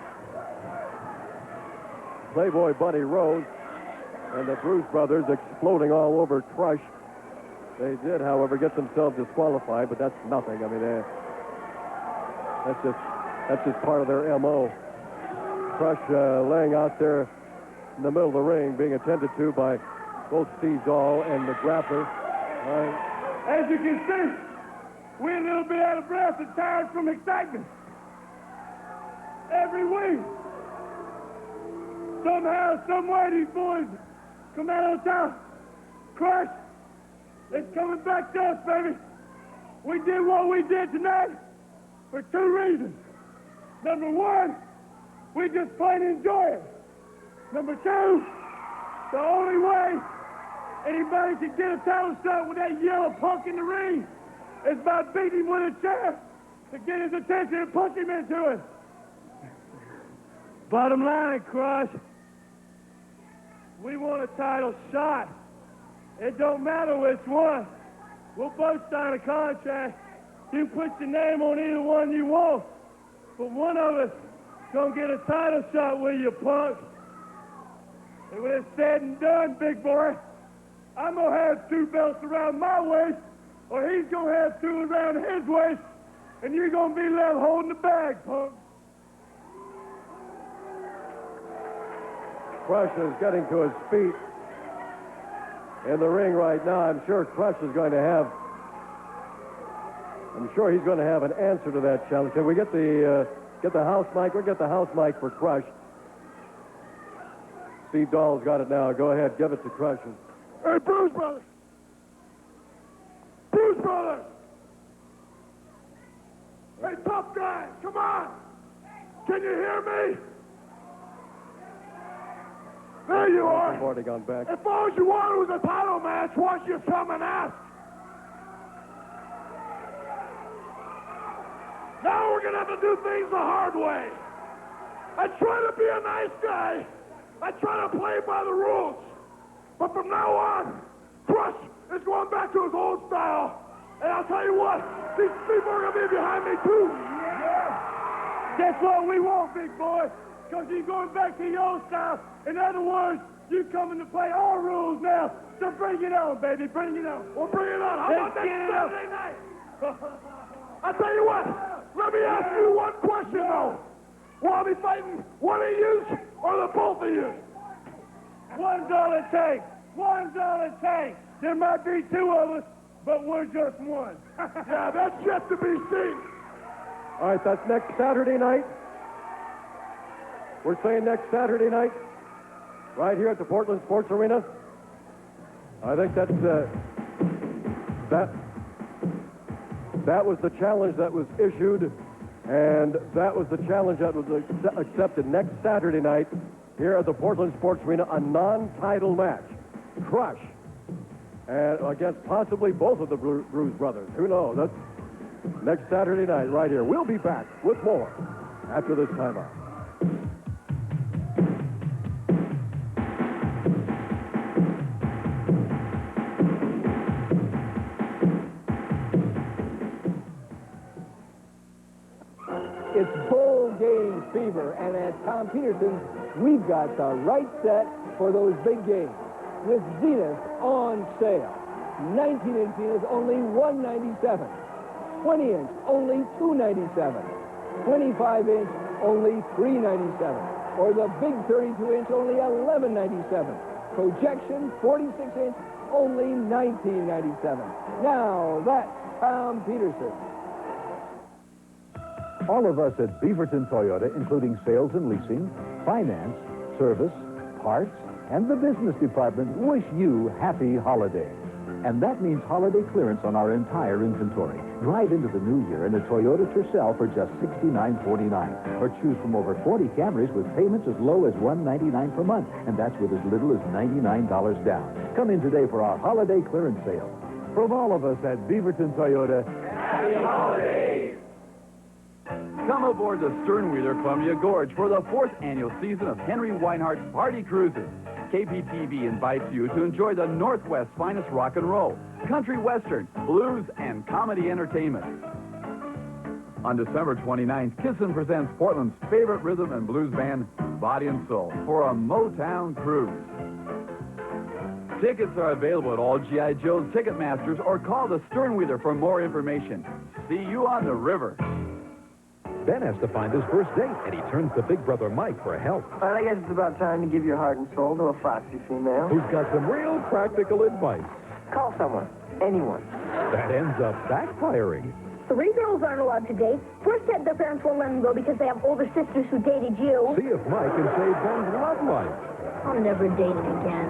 Playboy Buddy Rose and the Bruce brothers exploding all over Crush. They did, however, get themselves disqualified, but that's nothing. I mean, that's just part of their M.O. Crush laying out there in the middle of the ring, being attended to by both Steve Dahl and the grappler. As you can see, we're a little bit out of breath and tired from excitement. Every week, somehow, somewhere, these boys come out on top. Crush, it's coming back to us, baby. We did what we did tonight for two reasons. Number one, we just plain enjoy it. Number two, the only way anybody can get a title shot with that yellow punk in the ring is by beating him with a chair to get his attention and push him into it. Bottom line, Crush, we want a title shot. It don't matter which one. We'll both sign a contract. You put your name on either one you want, but one of us gonna get a title shot with you, punk. And when it's said and done, big boy, I'm gonna have two belts around my waist, or he's gonna have two around his waist, and you're gonna be left holding the bag, punk. Crush is getting to his feet in the ring right now. I'm sure Crush is going to have, I'm sure he's going to have an answer to that challenge. Can we get the house mic? We'll get the house mic for Crush. Steve Dahl's got it now. Go ahead, give it to Crush. Hey, Bruce Brothers! Bruce Brothers! Hey, tough guys, come on! Can you hear me? There you are. Already gone back. If all you wanted was a title match, why don't you come and ask? Now we're going to have to do things the hard way. I try to be a nice guy. I try to play by the rules. But from now on, Crush is going back to his old style. And I'll tell you what, these people are going to be behind me too. Yeah. That's what we want, big boy. Because you're going back to your old style. In other words, you're coming to play our rules now. So bring it on, baby. Bring it on. Well, bring it on. How about next Saturday night? I'll tell you what. Let me ask you one question, though. Will I be fighting one of you or the both of you? One's all it takes. One's all it takes. There might be two of us, but we're just one. Yeah, that's yet to be seen. All right, that's next Saturday night. We're saying next Saturday night, right here at the Portland Sports Arena. I think that's that was the challenge that was issued, and that was the challenge that was accepted next Saturday night here at the Portland Sports Arena, a non-title match. Crush, and against possibly both of the Bruce brothers. Who knows? That's next Saturday night right here. We'll be back with more after this timeout. It's bowl game fever, and at Tom Peterson's, we've got the right set for those big games. With Zenith on sale. 19-inch Zenith only $197. 20-inch only $297. 25-inch only $397. Or the big 32-inch only $1197. Projection 46-inch only $1997. Now that's Tom Peterson. All of us at Beaverton Toyota, including sales and leasing, finance, service, parts, and the business department, wish you happy holidays. And that means holiday clearance on our entire inventory. Drive into the new year in a Toyota Tercel for just $69.49. Or choose from over 40 Camrys with payments as low as $199 per month. And that's with as little as $99 down. Come in today for our holiday clearance sale. From all of us at Beaverton Toyota, happy holidays! Come aboard the Sternwheeler Columbia Gorge for the 4th annual season of Henry Weinhardt's Party Cruises. KPTV invites you to enjoy the Northwest's finest rock and roll, country western, blues, and comedy entertainment. On December 29th, Kissin presents Portland's favorite rhythm and blues band, body and soul for a Motown cruise. Tickets are available at all G.I. Joe's Ticketmasters or call the Sternwheeler for more information. See you on the river. Ben has to find his first date, and he turns to Big Brother Mike for help. Well, I guess it's about time to give your heart and soul to a foxy female. Who's got some real practical advice. Call someone. Anyone. That ends up backfiring. 3 girls aren't allowed to date. First said their parents won't let them go because they have older sisters who dated you. See if Mike can save Ben's love life. I'll never date him again.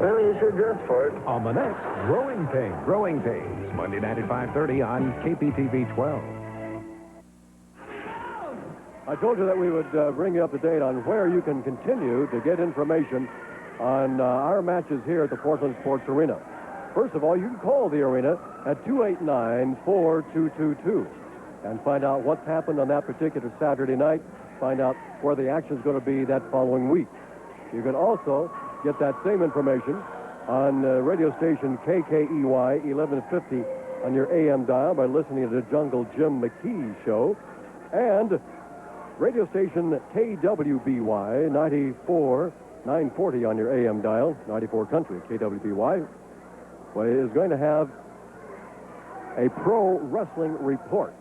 Well, you sure dressed for it. On the next Growing Pains. Growing Pains, Monday night at 5:30 on KPTV 12. I told you that we would bring you up to date on where you can continue to get information on our matches here at the Portland Sports Arena. First of all, you can call the arena at 289-4222 and find out what's happened on that particular Saturday night, find out where the action's going to be that following week. You can also get that same information on radio station KKEY 1150 on your AM dial by listening to the Jungle Jim McKee show, and radio station KWBY 94-940 on your AM dial, 94 Country, KWBY, is going to have a pro wrestling report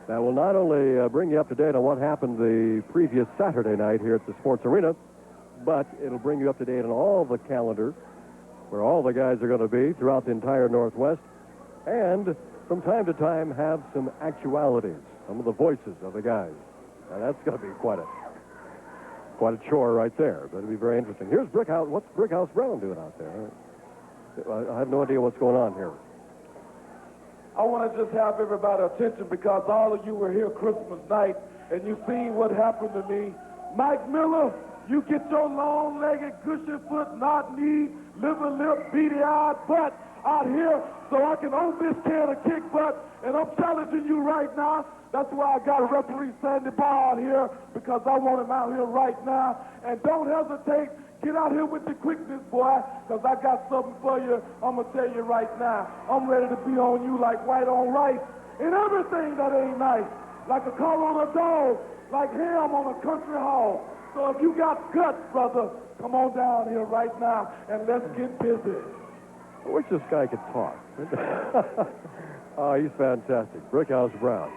that will not only bring you up to date on what happened the previous Saturday night here at the Sports Arena, but it'll bring you up to date on all the calendar where all the guys are going to be throughout the entire Northwest, and from time to time have some actualities, some of the voices of the guys. Now, that's going to be quite a chore right there, but it'll be very interesting. Here's Brickhouse. What's Brickhouse Brown doing out there? I have no idea what's going on here. I want to just have everybody's attention because all of you were here Christmas night and you seen what happened to me. Mike Miller, you get your long-legged, cushion-foot, knot-knee, liver-lip, beady-eyed butt out here so I can own this can of kick butt, and I'm challenging you right now. That's why I got referee Sandy Barr out here, because I want him out here right now. And don't hesitate. Get out here with the quickness, boy, because I got something for you. I'm going to tell you right now. I'm ready to be on you like white on rice and everything that ain't nice. Like a collar on a dog, like ham on a country hog. So if you got guts, brother, come on down here right now and let's get busy. I wish this guy could talk. Oh, he's fantastic. Brickhouse Brown.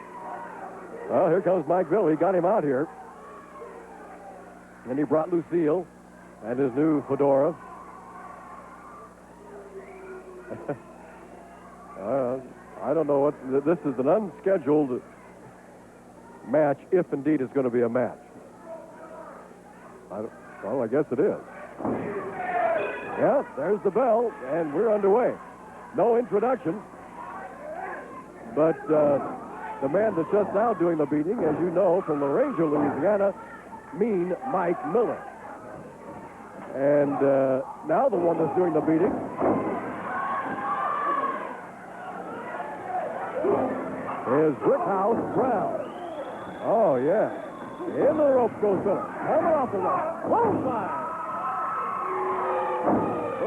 Well, here comes Mike Bill. He got him out here. And he brought Lucille and his new fedora. I don't know what... This is an unscheduled match, if indeed it's going to be a match. Well, I guess it is. Yeah, there's the bell, and we're underway. No introduction. But the man that's just now doing the beating, as you know, from LaRanger, Louisiana, Mean Mike Miller. And now the one that's doing the beating is Brickhouse Brown. Oh, yeah. In the rope goes Miller. Hammer off the rope. Close line.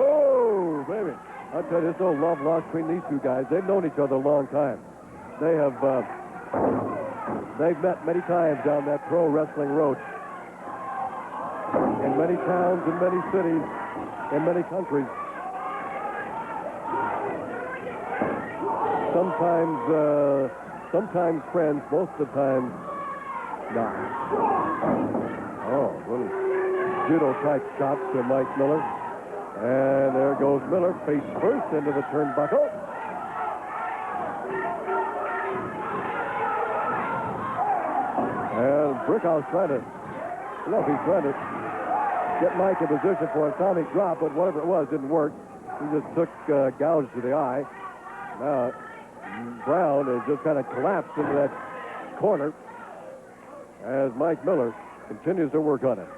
Oh, baby. I'll tell you, there's no love lost between these two guys. They've known each other a long time. They have, they've met many times down that pro wrestling road. In many towns, in many cities, in many countries. Sometimes friends, most of the time not. Oh, little judo-type shots to Mike Miller. And there goes Miller, face first into the turnbuckle. And Brickhouse trying to, he's trying to get Mike in position for a atomic drop, but whatever it was, didn't work. He just took gouge to the eye. Now, Brown has just kind of collapsed into that corner as Mike Miller continues to work on it.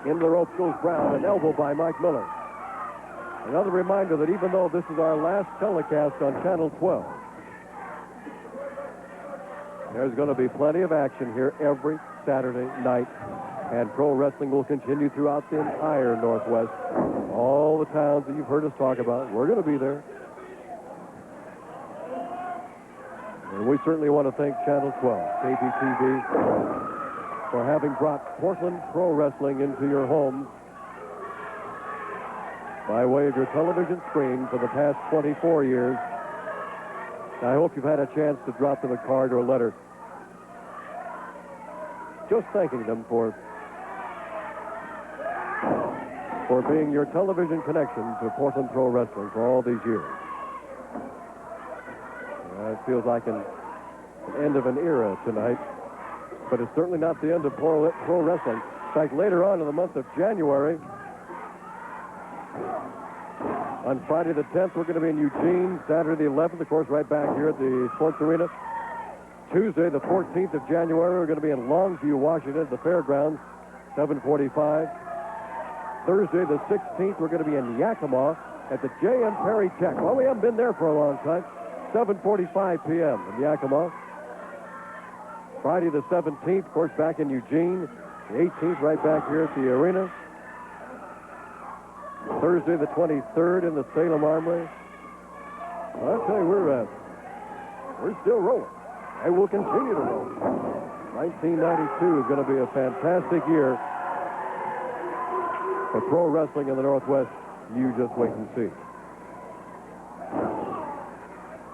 In the ropes goes Brown, an elbow by Mike Miller. Another reminder that even though this is our last telecast on Channel 12, there's going to be plenty of action here every Saturday night, and pro wrestling will continue throughout the entire Northwest. All the towns that you've heard us talk about, we're going to be there. And we certainly want to thank Channel 12, KPTV, for having brought Portland Pro Wrestling into your homes by way of your television screen for the past 24 years. I hope you've had a chance to drop them a card or a letter just thanking them for being your television connection to Portland Pro Wrestling for all these years. It feels like an end of an era tonight, but it's certainly not the end of pro wrestling. In fact, later on in the month of January, on Friday the 10th, we're going to be in Eugene. Saturday the 11th, of course, right back here at the Sports Arena. Tuesday the 14th of January, we're going to be in Longview, Washington, at the Fairgrounds, 7:45. Thursday the 16th, we're going to be in Yakima at the J.M. Perry Tech. Well, we haven't been there for a long time. 7:45 p.m. in Yakima. Friday the 17th, of course, back in Eugene. The 18th, right back here at the arena. Thursday the 23rd in the Salem Armory. I'll tell you, we're still rolling, and we'll continue to roll. 1992 is going to be a fantastic year for pro wrestling in the Northwest. You just wait and see.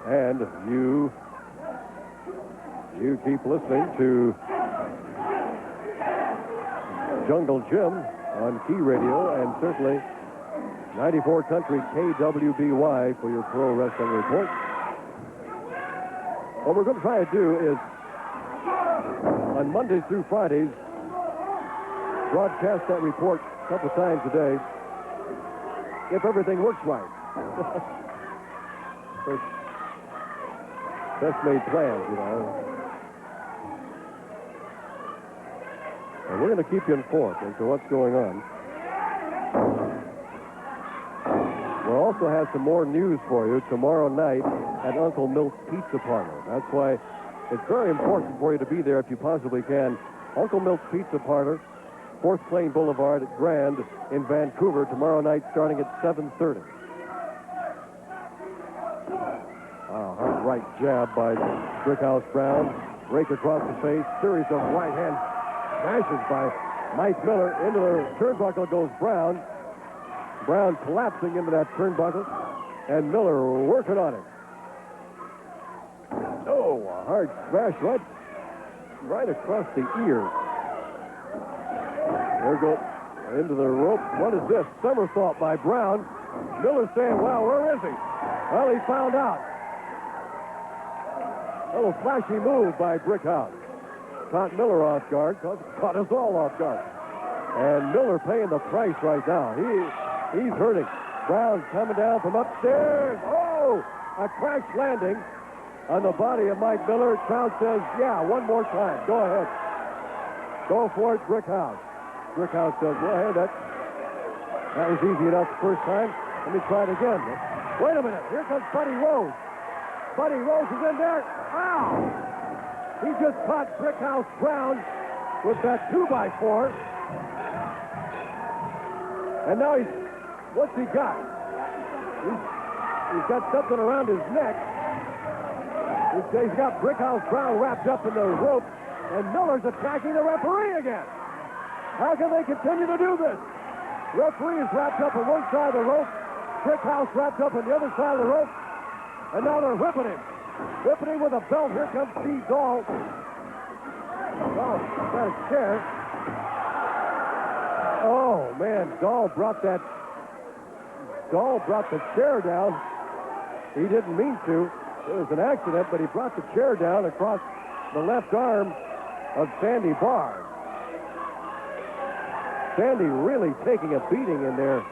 And you keep listening to Jungle Jim on Key Radio and certainly 94 Country KWBY for your pro wrestling report. What we're going to try to do is, on Mondays through Fridays, broadcast that report a couple times a day, if everything works right. Best made plans, you know. And we're going to keep you informed as to what's going on. We'll also have some more news for you tomorrow night at Uncle Milt's Pizza Parlor. That's why it's very important for you to be there if you possibly can. Uncle Milt's Pizza Parlor, 4th Plain Boulevard at Grand in Vancouver, tomorrow night starting at 7:30. Hard right jab by Brickhouse Brown. Rake across the face. Series of right-hand smashes by Mike Miller. Into the turnbuckle goes Brown. Brown collapsing into that turnbuckle. And Miller working on him. Oh, a hard smash right across the ear. There goes into the rope. What is this? Somersault by Brown. Miller saying, well, where is he? Well, he found out. A little flashy move by Brickhouse. Caught Miller off guard. Caught us all off guard. And Miller paying the price right now. He's hurting. Brown coming down from upstairs. Oh, a crash landing on the body of Mike Miller. Crowd says, yeah, one more time. Go ahead. Go for it, Brickhouse. Brickhouse says, go ahead. That was easy enough the first time. Let me try it again. Wait a minute. Here comes Buddy Rose. Buddy Rose is in there. Ow! He just caught Brickhouse Brown with that 2x4. And now what's he got? He's got something around his neck. He's got Brickhouse Brown wrapped up in the rope, and Miller's attacking the referee again. How can they continue to do this? Referee is wrapped up on one side of the rope, Brickhouse wrapped up on the other side of the rope, and now they're whipping him. Whipping him with a belt. Here comes Steve Dahl. Oh, got a chair. Oh, man, Dahl brought the chair down. He didn't mean to. It was an accident, but he brought the chair down across the left arm of Sandy Barr. Sandy really taking a beating in there.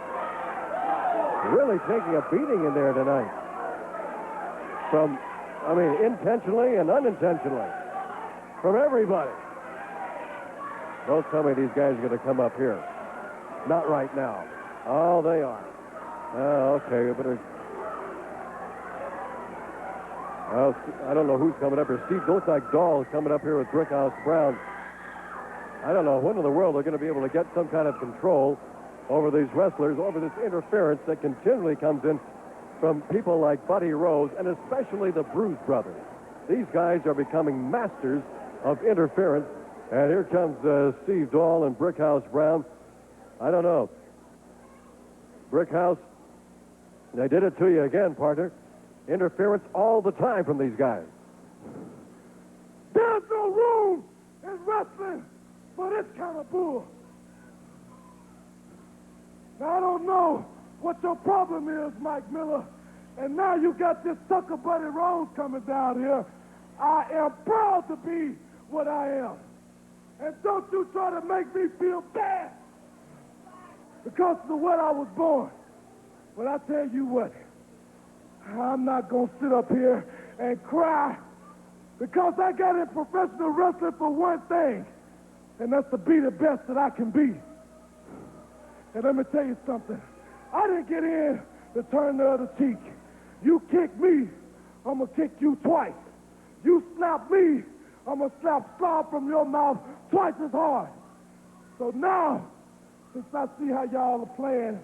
Really taking a beating in there tonight. Intentionally and unintentionally. From everybody. Don't tell me these guys are going to come up here. Not right now. Oh, they are. Oh, okay. You better... Well, I don't know who's coming up here. Steve, looks like Dahl is coming up here with Brickhouse Brown. I don't know when in the world they're going to be able to get some kind of control over these wrestlers, over this interference that continually comes in from people like Buddy Rose and especially the Bruise Brothers. These guys are becoming masters of interference And here comes Steve Dahl and Brickhouse Brown. I don't know. Brickhouse, they did it to you again, partner. Interference all the time from these guys. There's no room in wrestling for this kind of bull. Now, I don't know what your problem is, Mike Miller. And now you got this sucker Buddy Rose coming down here. I am proud to be what I am. And don't you try to make me feel bad because of the way I was born. But I tell you what, I'm not going to sit up here and cry because I got in professional wrestling for one thing, and that's to be the best that I can be. And let me tell you something. I didn't get in to turn the other cheek. You kick me, I'm going to kick you twice. You slap me, I'm going to slap slob from your mouth twice as hard. So now, since I see how y'all are playing,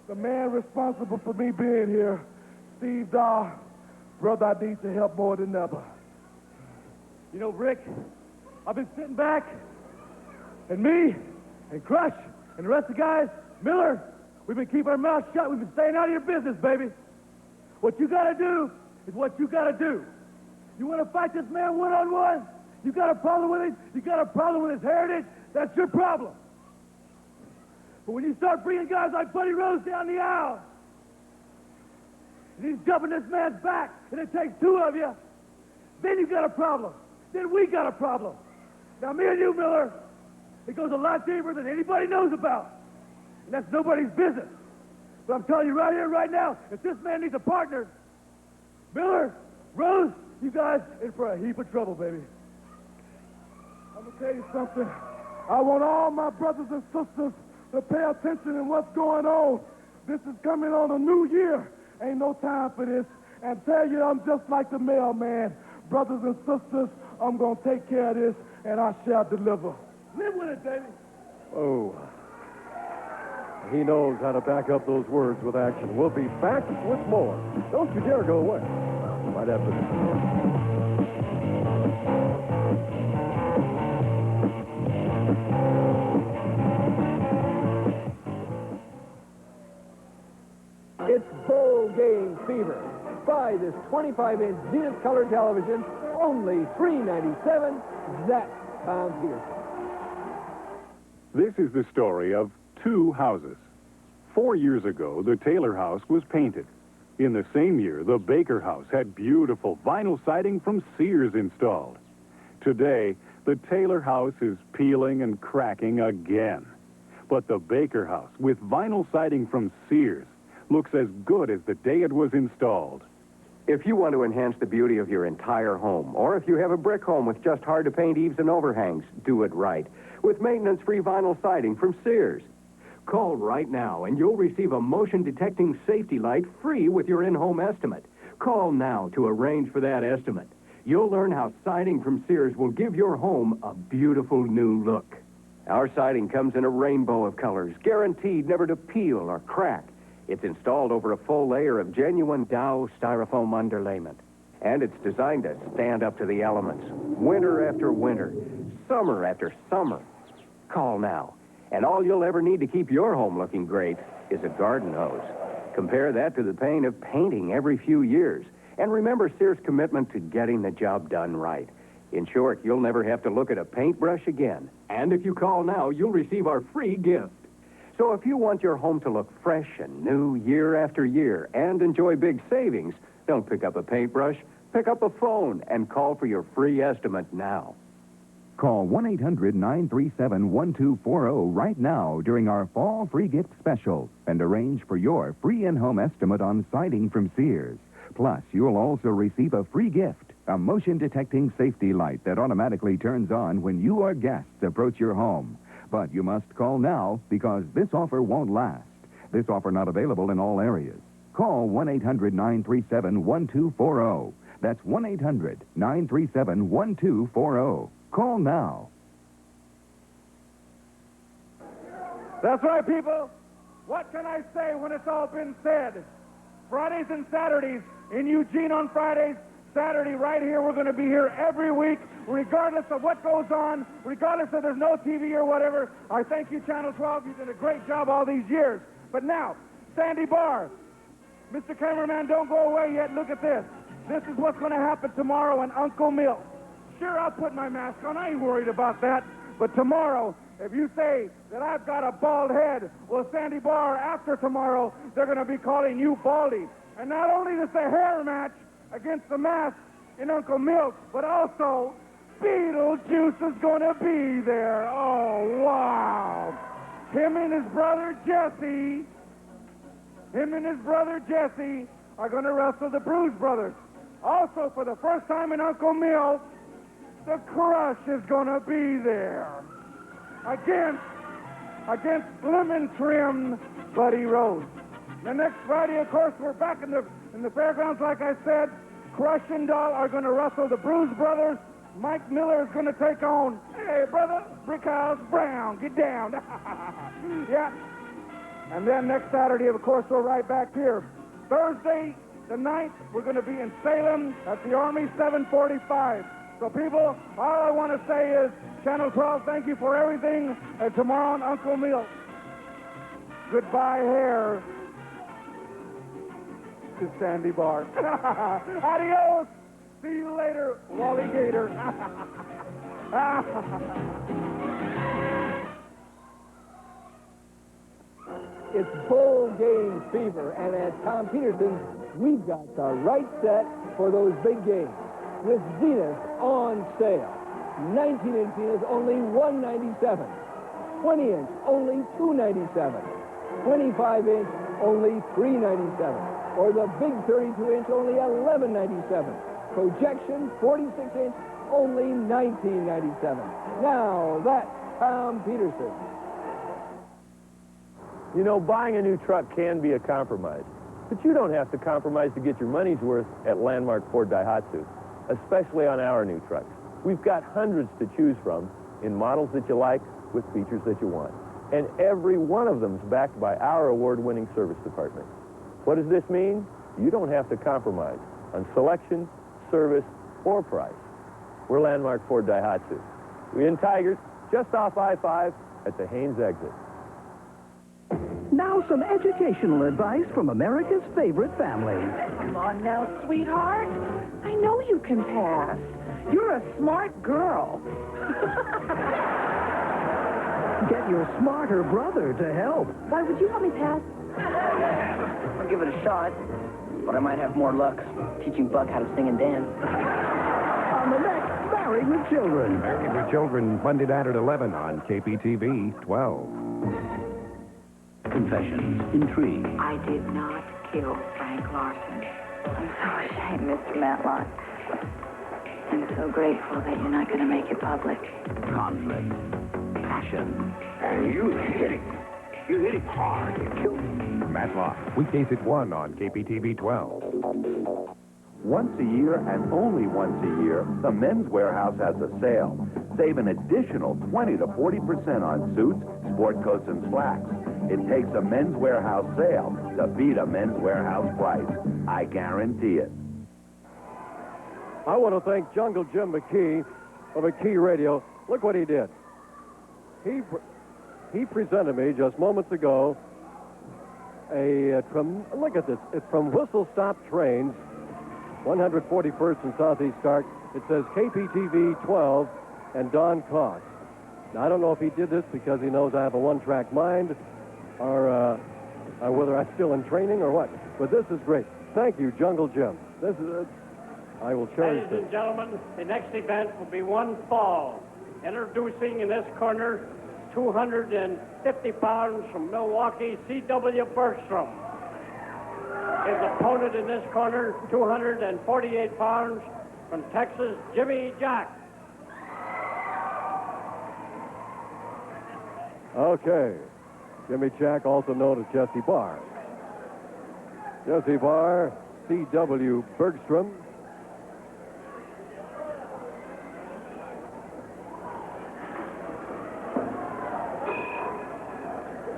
the man responsible for me being here, Steve Dahl, brother, I need your help more than ever. You know, Rick, I've been sitting back, and me, and Crush, and the rest of the guys, Miller, we've been keeping our mouths shut. We've been staying out of your business, baby. What you got to do is what you got to do. You want to fight this man one-on-one? You got a problem with it? You got a problem with his heritage? That's your problem. But when you start bringing guys like Buddy Rose down the aisle, and he's jumping this man's back, and it takes two of you, then you got a problem. Then we got a problem. Now, me and you, Miller, it goes a lot deeper than anybody knows about. And that's nobody's business. But I'm telling you right here, right now, if this man needs a partner, Miller, Rose, you guys in for a heap of trouble, baby. I'm going to tell you something. I want all my brothers and sisters to pay attention in what's going on. This is coming on a new year. Ain't no time for this. And tell you, I'm just like the mailman. Brothers and sisters, I'm going to take care of this, and I shall deliver. Live with it, baby. Oh. He knows how to back up those words with action. We'll be back with more. Don't you dare go away. Right after this. It's bowl game fever. Buy this 25-inch Zenith color television, only $397. That's Tom Peterson. This is the story of two houses. 4 years ago, the Taylor house was painted. In the same year, the Baker house had beautiful vinyl siding from Sears installed. Today, the Taylor house is peeling and cracking again. But the Baker house, with vinyl siding from Sears, looks as good as the day it was installed. If you want to enhance the beauty of your entire home, or if you have a brick home with just hard-to-paint eaves and overhangs, do it right with maintenance-free vinyl siding from Sears. Call right now, and you'll receive a motion-detecting safety light free with your in-home estimate. Call now to arrange for that estimate. You'll learn how siding from Sears will give your home a beautiful new look. Our siding comes in a rainbow of colors, guaranteed never to peel or crack. It's installed over a full layer of genuine Dow styrofoam underlayment. And it's designed to stand up to the elements, winter after winter, summer after summer. Call now, and all you'll ever need to keep your home looking great is a garden hose. Compare that to the pain of painting every few years. And remember Sears' commitment to getting the job done right. In short, you'll never have to look at a paintbrush again. And if you call now, you'll receive our free gift. So if you want your home to look fresh and new year after year and enjoy big savings, don't pick up a paintbrush. Pick up a phone and call for your free estimate now. Call 1-800-937-1240 right now during our fall free gift special and arrange for your free in-home estimate on siding from Sears. Plus, you'll also receive a free gift, a motion-detecting safety light that automatically turns on when you or guests approach your home. But you must call now because this offer won't last. This offer not available in all areas. Call 1-800-937-1240. That's 1-800-937-1240. Call now. That's right, people. What can I say when it's all been said? Fridays and Saturdays in Eugene on Fridays, Saturday right here. We're going to be here every week, regardless of what goes on, regardless if there's no TV or whatever. I thank you, Channel 12. You did a great job all these years. But now, Sandy Barr, Mr. Cameraman, don't go away yet. Look at this. This is what's going to happen tomorrow in Uncle Mill. Sure, I'll put my mask on. I ain't worried about that. But tomorrow, if you say that I've got a bald head, well, Sandy Barr, after tomorrow, they're going to be calling you Baldy. And not only does the hair match against the mask in Uncle Milk, but also Beetlejuice is going to be there. Oh, wow. Him and his brother Jesse are going to wrestle the Bruise Brothers. Also, for the first time in Uncle Mill, the Crush is going to be there against Lemon Trim Buddy Rose. The next Friday, of course, we're back in the fairgrounds, like I said. Crush and Doll are going to wrestle the Bruise Brothers. Mike Miller is going to take on, hey, brother, Brickhouse Brown. Get down. Yeah. And then next Saturday, of course, we're right back here. Thursday, the 9th, we're going to be in Salem at the Army 745. So, people, all I want to say is, Channel 12, thank you for everything. And tomorrow on Uncle Mill, goodbye, hair, to Sandy Barr. Adios. See you later, Wally Gator. It's bowl game fever, and at Tom Peterson's, we've got the right set for those big games. With Zenith on sale. 19-inch Zenith only $197. 20-inch only $297. 25-inch only $397. Or the big 32-inch only $1197. Projection 46-inch only $1997. Now that's Tom Peterson. You know, buying a new truck can be a compromise, but you don't have to compromise to get your money's worth at Landmark Ford Daihatsu, especially on our new trucks. We've got hundreds to choose from in models that you like with features that you want. And every one of them is backed by our award-winning service department. What does this mean? You don't have to compromise on selection, service, or price. We're Landmark Ford Daihatsu. We're in Tigard, just off I-5 at the Haynes exit. Now some educational advice from America's favorite family. Come on now, sweetheart. I know you can pass. You're a smart girl. Get your smarter brother to help. Why would you help me pass? I'll give it a shot, but I might have more luck teaching Buck how to sing and dance. On the next Married with Children. Married with Children, Monday night at 11 on KPTV 12. Confessions, intrigue. I did not kill Frank Larson. I'm so ashamed, Mr. Matlock. I'm so grateful that you're not going to make it public. Conflict, passion. And you hit it. You hit it hard. You killed him. Matlock, weekdays at 1 on KPTV 12. Once a year and only once a year, the Men's Warehouse has a sale. Save an additional 20 to 40% on suits, sport coats, and slacks. It takes a Men's Warehouse sale to beat a Men's Warehouse price. I guarantee it. I want to thank Jungle Jim McKee of McKee Radio. Look what he did. He presented me just moments ago look at this. It's from Whistle Stop Trains, 141st and Southeast Stark. It says KPTV 12 and Don Cox. Now, I don't know if he did this because he knows I have a one-track mind or whether I'm still in training or what. But this is great. Thank you, Jungle Jim. This is I will cherish Ladies and gentlemen, the next event will be one fall. Introducing in this corner, 250 pounds from Milwaukee, C.W. Bergstrom. His opponent in this corner, 248 pounds from Texas, Jimmy Jack. Okay. Jimmy Jack, also known as Jesse Barr. Jesse Barr, C.W. Bergstrom.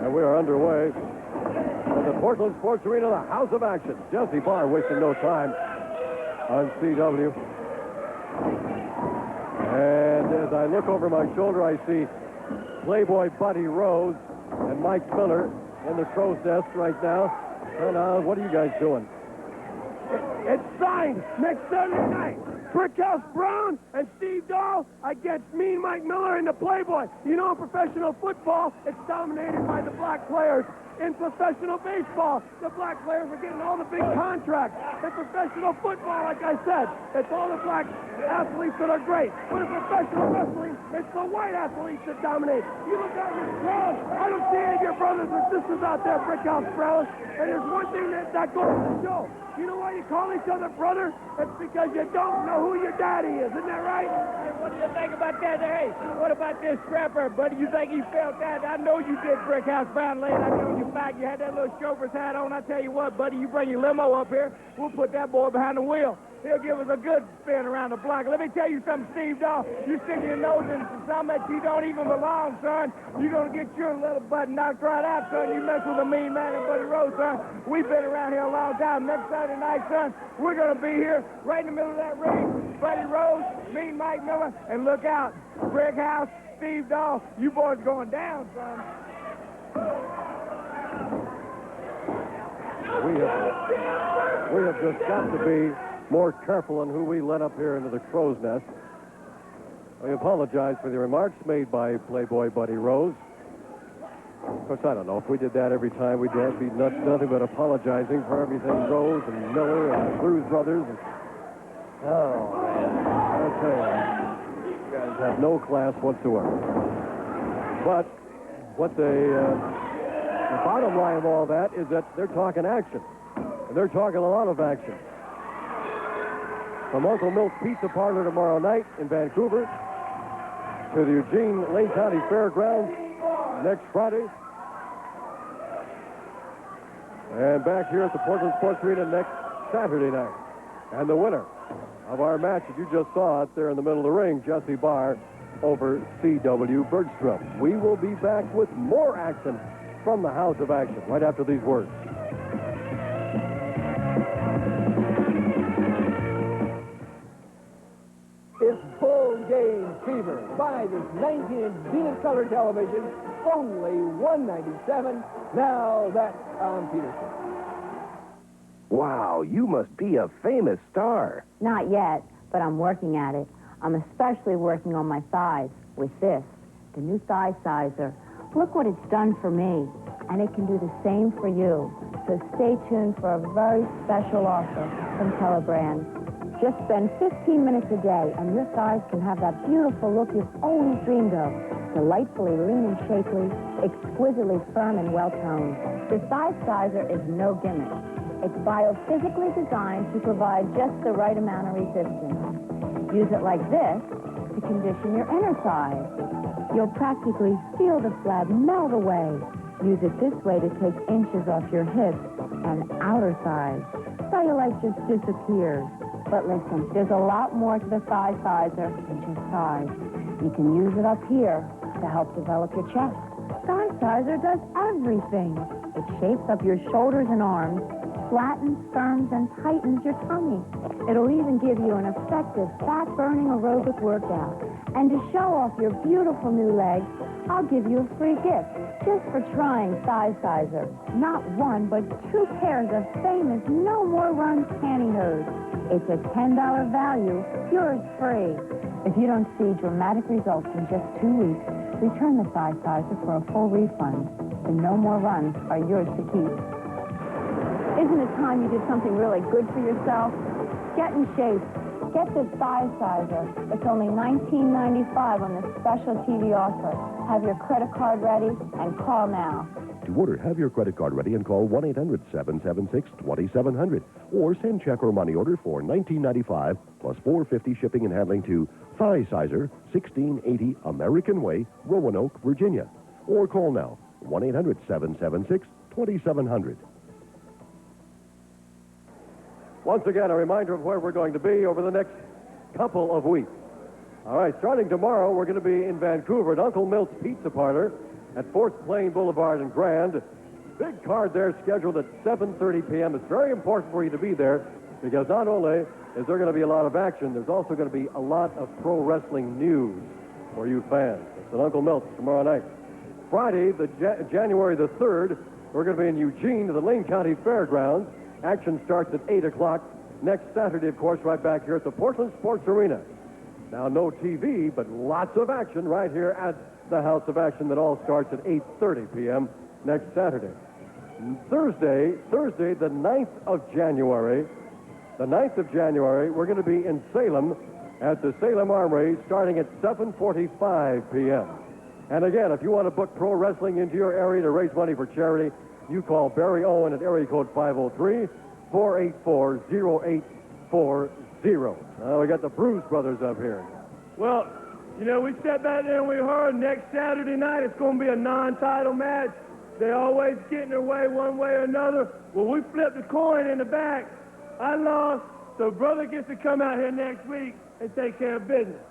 And we are underway at the Portland Sports Arena, the House of Action. Jesse Barr wasting no time. on CW. And as I look over my shoulder, I see Playboy Buddy Rose and Mike Miller in the crow's nest right now. And what are you guys doing? It's signed next Sunday night. Brickhouse Brown and Steve Dahl against Mean Mike Miller in the Playboy. You know, in professional football, it's dominated by the black players. In professional baseball, the black players are getting all the big contracts. In professional football, like I said, it's all the black athletes that are great. But in professional wrestling, it's the white athletes that dominate. You look out in this crowd, I don't see any of your brothers or sisters out there, Brickhouse Brown. And there's one thing that goes to show. You know why you call each other brother? It's because you don't know who your daddy is. Isn't that right? Hey, what do you think about that? Hey, what about this scrapper, buddy? You think he felt that? I know you did, Brickhouse Brown, late. I know you back. You had that little chauffeur's hat on. I tell you what, buddy, you bring your limo up here, we'll put that boy behind the wheel. He'll give us a good spin around the block. Let me tell you something, Steve Dahl. You stick your nose into something that you don't even belong, son. You're going to get your little butt knocked right out, son. You mess with a mean man and Buddy Rose, son. We've been around here a long time. Next Saturday night, son, we're going to be here right in the middle of that ring. Buddy Rose, Mean Mike Miller, and look out. Brick House, Steve Dahl, you boys going down, son. We have just got to be more careful on who we let up here into the crow's nest. We apologize for the remarks made by Playboy Buddy Rose. Of course, I don't know if we did that every time. We'd be nothing but apologizing for everything Rose and Miller and the Blues Brothers. Oh, man. I'll tell you, you guys have no class whatsoever. But what the bottom line of all that is that they're talking action. And they're talking a lot of action. From Uncle Milt's Pizza Parlor tomorrow night in Vancouver to the Eugene Lane County Fairgrounds next Friday. And back here at the Portland Sports Arena next Saturday night. And the winner of our match that you just saw out there in the middle of the ring, Jesse Barr over C.W. Bergstrom. We will be back with more action from the House of Action right after these words. It's Bull Game Fever. Buy this 19-inch Zenith color television, only $197. Now that's Tom Peterson. Wow, you must be a famous star. Not yet, but I'm working at it. I'm especially working on my thighs with this, the new thigh sizer. Look what it's done for me, and it can do the same for you. So stay tuned for a very special offer from Telebrand. Just spend 15 minutes a day, and your thighs can have that beautiful look you've always dreamed of. Delightfully lean and shapely, exquisitely firm and well-toned. The thigh sizer is no gimmick. It's biophysically designed to provide just the right amount of resistance. Use it like this to condition your inner thighs. You'll practically feel the flab melt away. Use it this way to take inches off your hips and outer thighs. Cellulite just disappears. But listen, there's a lot more to the thigh sizer than just thighs. You can use it up here to help develop your chest. Thigh sizer does everything. It shapes up your shoulders and arms, flattens, firms, and tightens your tummy. It'll even give you an effective fat-burning aerobic workout. And to show off your beautiful new legs, I'll give you a free gift just for trying Thigh Sizer. Not one, but 2 pairs of famous No More Runs pantyhose. It's a $10 value, yours free. If you don't see dramatic results in just 2 weeks, return the Thigh Sizer for a full refund. The No More Runs are yours to keep. Isn't it time you did something really good for yourself? Get in shape. Get this Thigh Sizer. It's only $19.95 on this special TV offer. Have your credit card ready and call now. To order, have your credit card ready and call 1-800-776-2700 or send check or money order for $19.95 plus $4.50 shipping and handling to Thigh Sizer, 1680 American Way, Roanoke, Virginia. Or call now, 1-800-776-2700. Once again, a reminder of where we're going to be over the next couple of weeks. All right, starting tomorrow, we're going to be in Vancouver at Uncle Milt's Pizza Parlor at 4th Plain Boulevard and Grand. Big card there scheduled at 7:30 p.m. It's very important for you to be there because not only is there going to be a lot of action. There's also going to be a lot of pro wrestling news for you fans. It's at Uncle Milt's tomorrow night. Friday, January the 3rd, we're going to be in Eugene at the Lane County Fairgrounds. Action starts at 8 o'clock. Next Saturday, of course, right back here at the Portland Sports Arena. Now, no TV, but lots of action right here at the House of Action that all starts at 8:30 p.m. next Saturday. Thursday, the 9th of January, we're going to be in Salem at the Salem Armory starting at 7:45 p.m. And again, if you want to book pro wrestling into your area to raise money for charity, you call Barry Owen at area code 503-484-0840. Now we got the Bruise Brothers up here. Well, you know, we sat back there and we heard next Saturday night it's going to be a non-title match. They always get in their way one way or another. Well, we flipped the coin in the back. I lost, so brother gets to come out here next week and take care of business.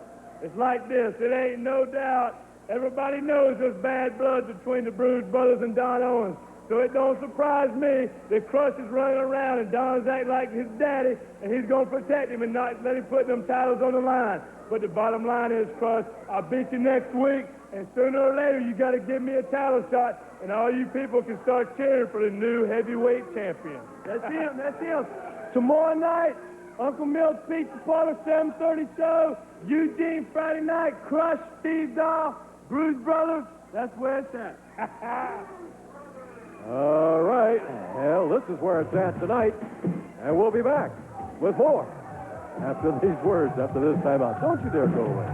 It's like this. It ain't no doubt. Everybody knows there's bad blood between the Bruise Brothers and Don Owens. So it don't surprise me that Crush is running around and Don's acting like his daddy, and he's going to protect him and not let him put them titles on the line. But the bottom line is, Crush, I'll beat you next week, and sooner or later you got to give me a title shot, and all you people can start cheering for the new heavyweight champion. That's him. That's him. Tomorrow night, Uncle Milt's Pizza Parlor, 7:30 show. Eugene Friday night. Crush, Steve Dahl, Bruise Brothers. That's where it's at. All right. Well, this is where it's at tonight. And we'll be back with more after these words, after this timeout. Don't you dare go away.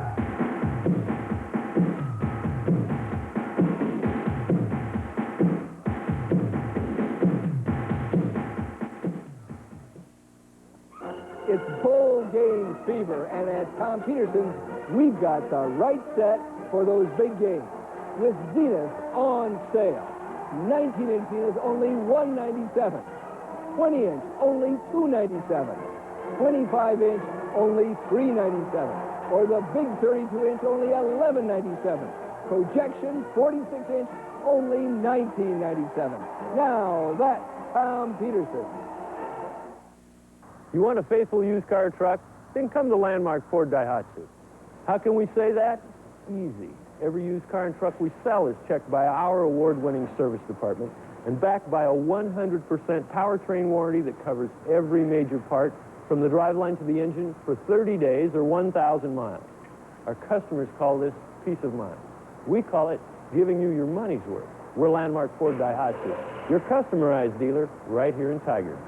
It's bowl game fever, and at Tom Peterson's, we've got the right set for those big games. With Zenith on sale. 19-inch Zenith only $197. 20-inch only $297. 25-inch only $397. Or the big 32-inch only $1197. Projection 46-inch only $1997. Now that's Tom Peterson. You want a faithful used car truck? Then come to Landmark Ford Daihatsu. How can we say that? Easy. Every used car and truck we sell is checked by our award-winning service department and backed by a 100% powertrain warranty that covers every major part from the driveline to the engine for 30 days or 1,000 miles. Our customers call this peace of mind. We call it giving you your money's worth. We're Landmark Ford Daihatsu, your customized dealer right here in Tigard.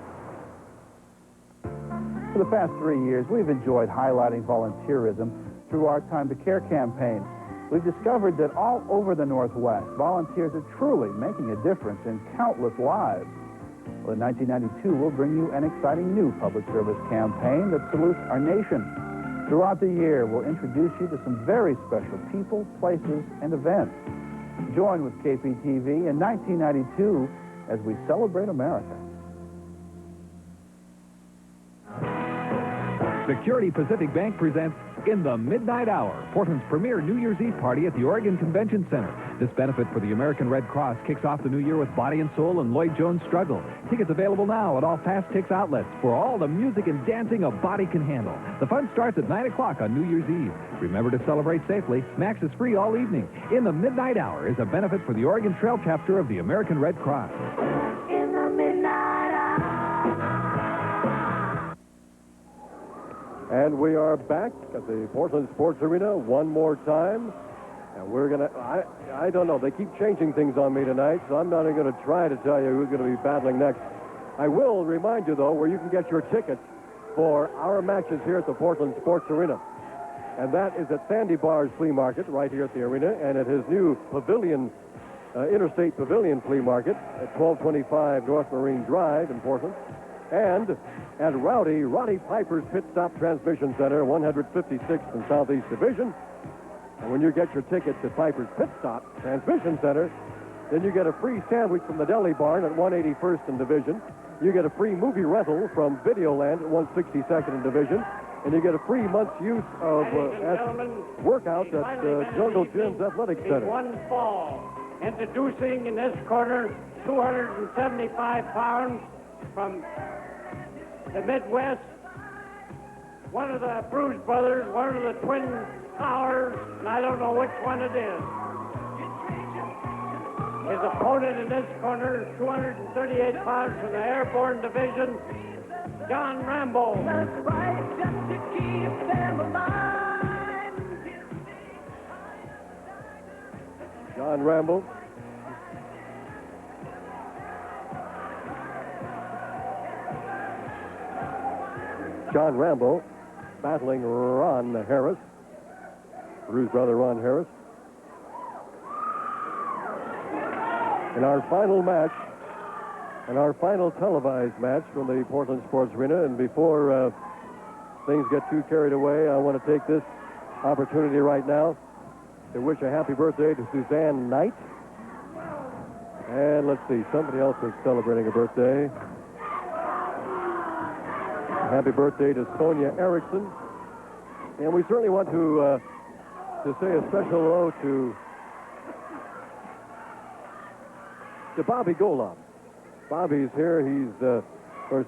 For the past 3 years, we've enjoyed highlighting volunteerism through our Time to Care campaign. We've discovered that all over the Northwest, volunteers are truly making a difference in countless lives. Well, in 1992, we'll bring you an exciting new public service campaign that salutes our nation. Throughout the year, we'll introduce you to some very special people, places, and events. Join with KPTV in 1992 as we celebrate America. Security Pacific Bank presents In the Midnight Hour, Portland's premier New Year's Eve party at the Oregon Convention Center. This benefit for the American Red Cross kicks off the new year with Body and Soul and Lloyd Jones' Struggle. Tickets available now at all Fast Tix outlets for all the music and dancing a body can handle. The fun starts at 9 o'clock on New Year's Eve. Remember to celebrate safely. Max is free all evening. In the Midnight Hour is a benefit for the Oregon Trail chapter of the American Red Cross. In the midnight hour. And we are back at the Portland Sports Arena one more time. And we're going to, I don't know, they keep changing things on me tonight, so I'm not even going to try to tell you who's going to be battling next. I will remind you, though, where you can get your tickets for our matches here at the Portland Sports Arena. And that is at Sandy Bar's Flea Market right here at the arena, and at his new pavilion, Interstate Pavilion Flea Market at 1225 North Marine Drive in Portland. And at Roddy Piper's Pit Stop Transmission Center, 156th and Southeast Division. And when you get your tickets at Piper's Pit Stop Transmission Center, then you get a free sandwich from the Deli Barn at 181st and Division. You get a free movie rental from Videoland at 162nd and Division. And you get a free month's use of workouts at Jungle Gym's Athletic Center. One fall. Introducing in this corner, 275 pounds from the Midwest, one of the Bruce brothers, one of the Twin Towers, and I don't know which one it is. His opponent in this corner, 238 pounds from the Airborne Division, John Rambo. That's right, just to keep them alive. John Rambo. John Rambo battling Ron Harris, Bruce's brother Ron Harris. In our final match, and our final televised match from the Portland Sports Arena, and before things get too carried away, I want to take this opportunity right now to wish a happy birthday to Suzanne Knight. And let's see, somebody else is celebrating a birthday. Happy birthday to Sonia Erickson. And we certainly want to say a special hello to Bobby Golob. Bobby's here. He's, of course,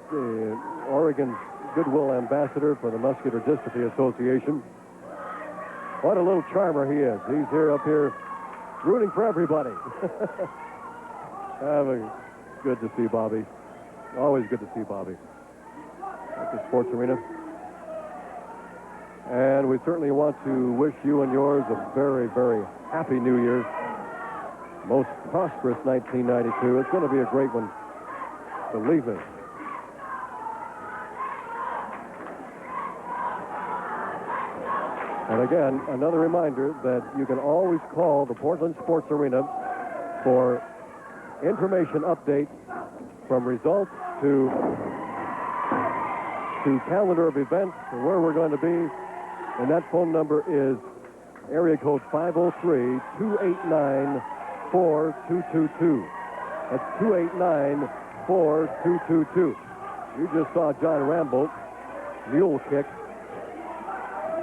Oregon's Goodwill Ambassador for the Muscular Dystrophy Association. What a little charmer he is. He's here up here rooting for everybody. Good to see Bobby. Always good to see Bobby at the sports arena. And we certainly want to wish you and yours a very, very happy New Year. Most prosperous 1992. It's going to be a great one. Believe me. And again, another reminder that you can always call the Portland Sports Arena for information update from results to calendar of events and where we're going to be. And that phone number is area code 503-289-4222. That's 289-4222. You just saw John Rambo mule kick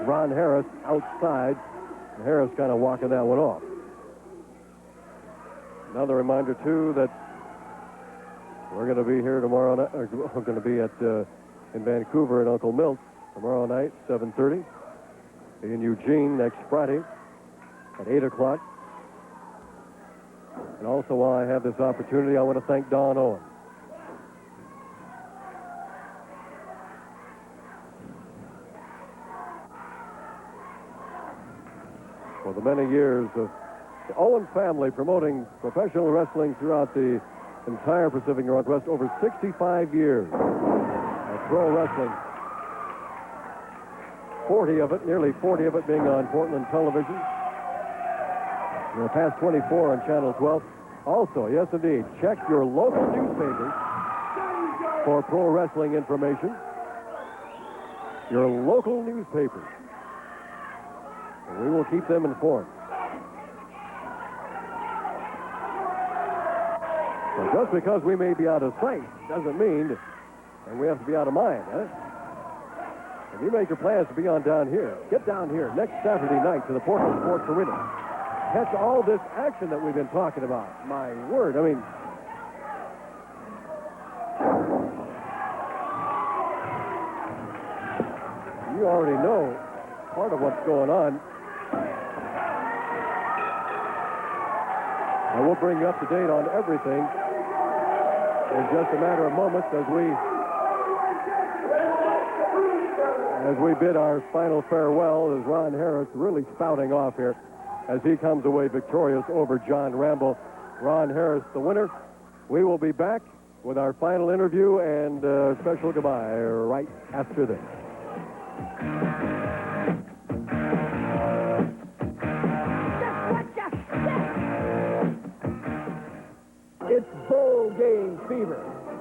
Ron Harris outside. And Harris kind of walking that one off. Another reminder, too, that we're going to be here tomorrow night. We're going to be in Vancouver at Uncle Milt's tomorrow night, 7:30. In Eugene next Friday at 8 o'clock. And also, while I have this opportunity, I want to thank Don Owen. For the many years of the Owen family promoting professional wrestling throughout the entire Pacific Northwest, over 65 years of pro wrestling. 40 of it, nearly 40 of it being on Portland television. In the past 24 on Channel 12. Also, yes indeed, check your local newspapers for pro wrestling information. Your local newspapers. And we will keep them informed. So just because we may be out of sight doesn't mean that we have to be out of mind, huh? If you make your plans to be on down here, get down here next Saturday night to the Portland Sports Arena. Catch all this action that we've been talking about. My word, I mean, you already know part of what's going on. I will bring you up to date on everything in just a matter of moments as we bid our final farewell, as Ron Harris really spouting off here as he comes away victorious over John Rambo. Ron Harris, the winner. We will be back with our final interview and special goodbye right after this. It's bowl game fever.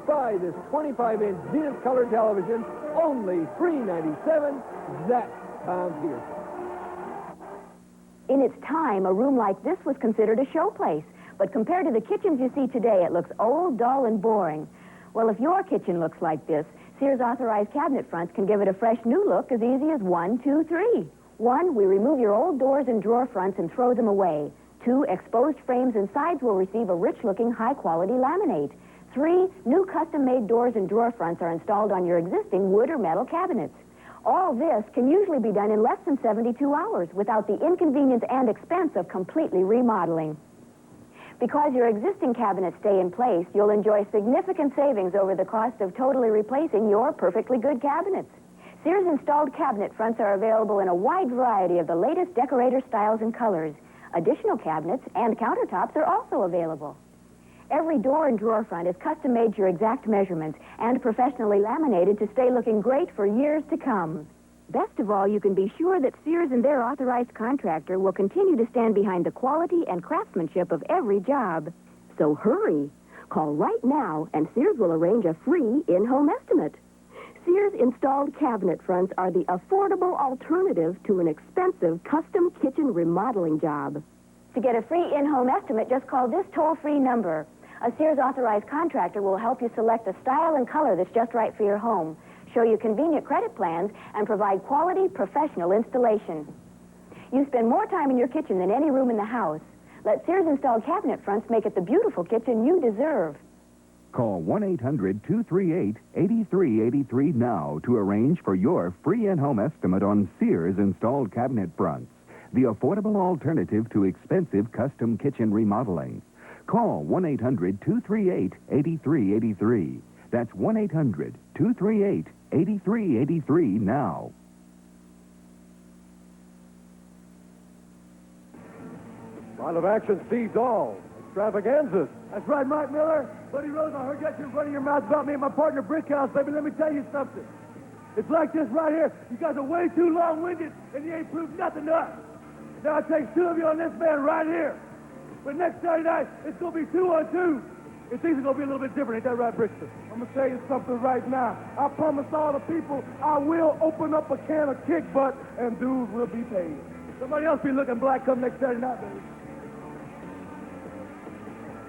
Buy this 25-inch Zenith color television, only $397. That's Tom Pearson. In its time, a room like this was considered a showplace. But compared to the kitchens you see today, it looks old, dull, and boring. Well, if your kitchen looks like this, Sears authorized cabinet fronts can give it a fresh new look as easy as 1, 2, 3. 1, we remove your old doors and drawer fronts and throw them away. 2, exposed frames and sides will receive a rich-looking, high-quality laminate. 3, new custom-made doors and drawer fronts are installed on your existing wood or metal cabinets. All this can usually be done in less than 72 hours without the inconvenience and expense of completely remodeling. Because your existing cabinets stay in place, you'll enjoy significant savings over the cost of totally replacing your perfectly good cabinets. Sears installed cabinet fronts are available in a wide variety of the latest decorator styles and colors. Additional cabinets and countertops are also available. Every door and drawer front is custom-made to your exact measurements and professionally laminated to stay looking great for years to come. Best of all, you can be sure that Sears and their authorized contractor will continue to stand behind the quality and craftsmanship of every job. So hurry. Call right now and Sears will arrange a free in-home estimate. Sears installed cabinet fronts are the affordable alternative to an expensive custom kitchen remodeling job. To get a free in-home estimate, just call this toll-free number. A Sears authorized contractor will help you select the style and color that's just right for your home, show you convenient credit plans, and provide quality professional installation. You spend more time in your kitchen than any room in the house. Let Sears installed cabinet fronts make it the beautiful kitchen you deserve. Call 1-800-238-8383 now to arrange for your free in-home estimate on Sears installed cabinet fronts, the affordable alternative to expensive custom kitchen remodeling. Call 1-800-238-8383. That's 1-800-238-8383 now. Line of action sees all. Extravaganzas. That's right, Mike Miller. Buddy Rose, I heard you running your mouth about me and my partner Brickhouse, baby. Let me tell you something. It's like this right here. You guys are way too long-winded, and you ain't proved nothing to us. Now it takes two of you on this man right here. But next Saturday night, it's going to be 2-on-2. And things are going to be a little bit different. Ain't that right, Brixton? I'm going to tell you something right now. I promise all the people I will open up a can of kick butt and dudes will be paid. Somebody else be looking black come next Saturday night, baby.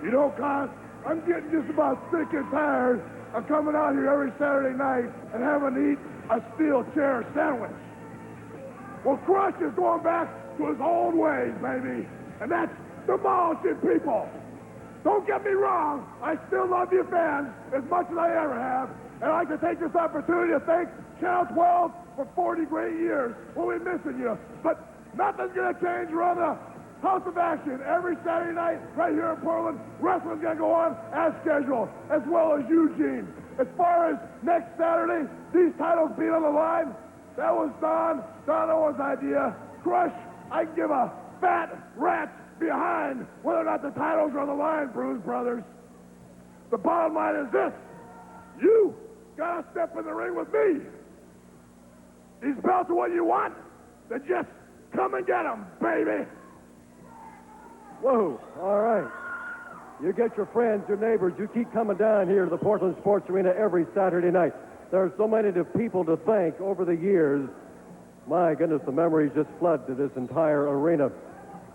You know, Con, I'm getting just about sick and tired of coming out here every Saturday night and having to eat a steel chair sandwich. Well, Crush is going back to his old ways, baby. And that's demolishing people. Don't get me wrong, I still love you fans as much as I ever have. And I'd like to take this opportunity to thank Channel 12 for 40 great years. We'll be missing you. But nothing's going to change around the House of Action every Saturday night right here in Portland. Wrestling's going to go on as scheduled, as well as Eugene. As far as next Saturday, these titles being on the line, that was Don Owens' idea. Crush, I can give a fat rat behind whether or not the titles are on the line, Bruise Brothers. The bottom line is this. You gotta step in the ring with me. These belts are what you want, then just come and get them, baby. Whoa, all right. You get your friends, your neighbors, you keep coming down here to the Portland Sports Arena every Saturday night. There are so many people to thank over the years. My goodness, the memories just flood to this entire arena.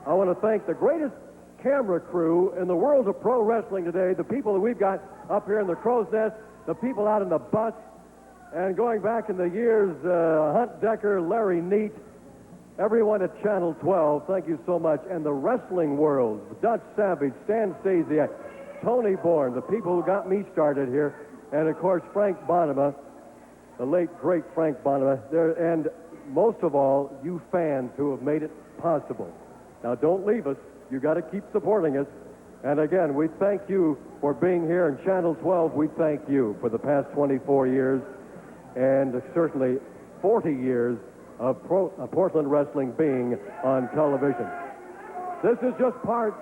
I want to thank the greatest camera crew in the world of pro wrestling today, the people that we've got up here in the Crow's Nest, the people out in the bus, and going back in the years, Hunt Decker, Larry Neat, everyone at Channel 12, thank you so much, and the wrestling world, Dutch Savage, Stan Stasiak, Tony Bourne, the people who got me started here, and of course Frank Bonema, the late, great Frank Bonema, and most of all, you fans who have made it possible. Now, don't leave us. You got to keep supporting us. And again, we thank you for being here. And Channel 12, we thank you for the past 24 years and certainly 40 years of Portland wrestling being on television. This is just part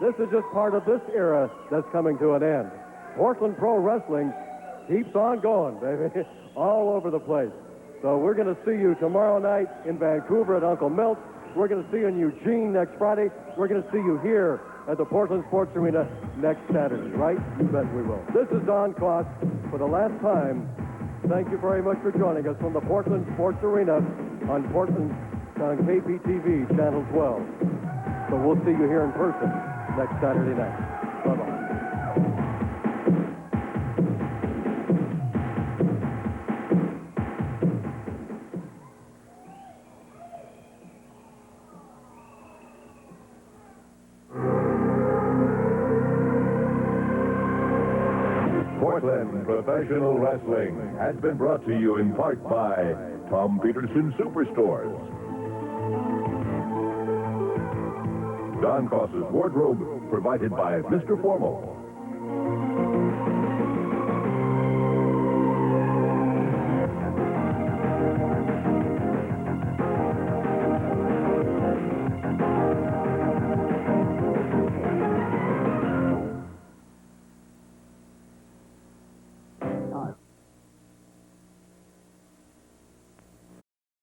of this era that's coming to an end. Portland pro wrestling keeps on going, baby, all over the place. So we're going to see you tomorrow night in Vancouver at Uncle Milt's. We're going to see you in Eugene next Friday. We're going to see you here at the Portland Sports Arena next Saturday, right? You bet we will. This is Don Kloss for the last time. Thank you very much for joining us from the Portland Sports Arena on KPTV Channel 12. So we'll see you here in person next Saturday night. Bye-bye. Portland Professional Wrestling has been brought to you in part by Tom Peterson Superstores. Don Cross's wardrobe provided by Mr. Formal.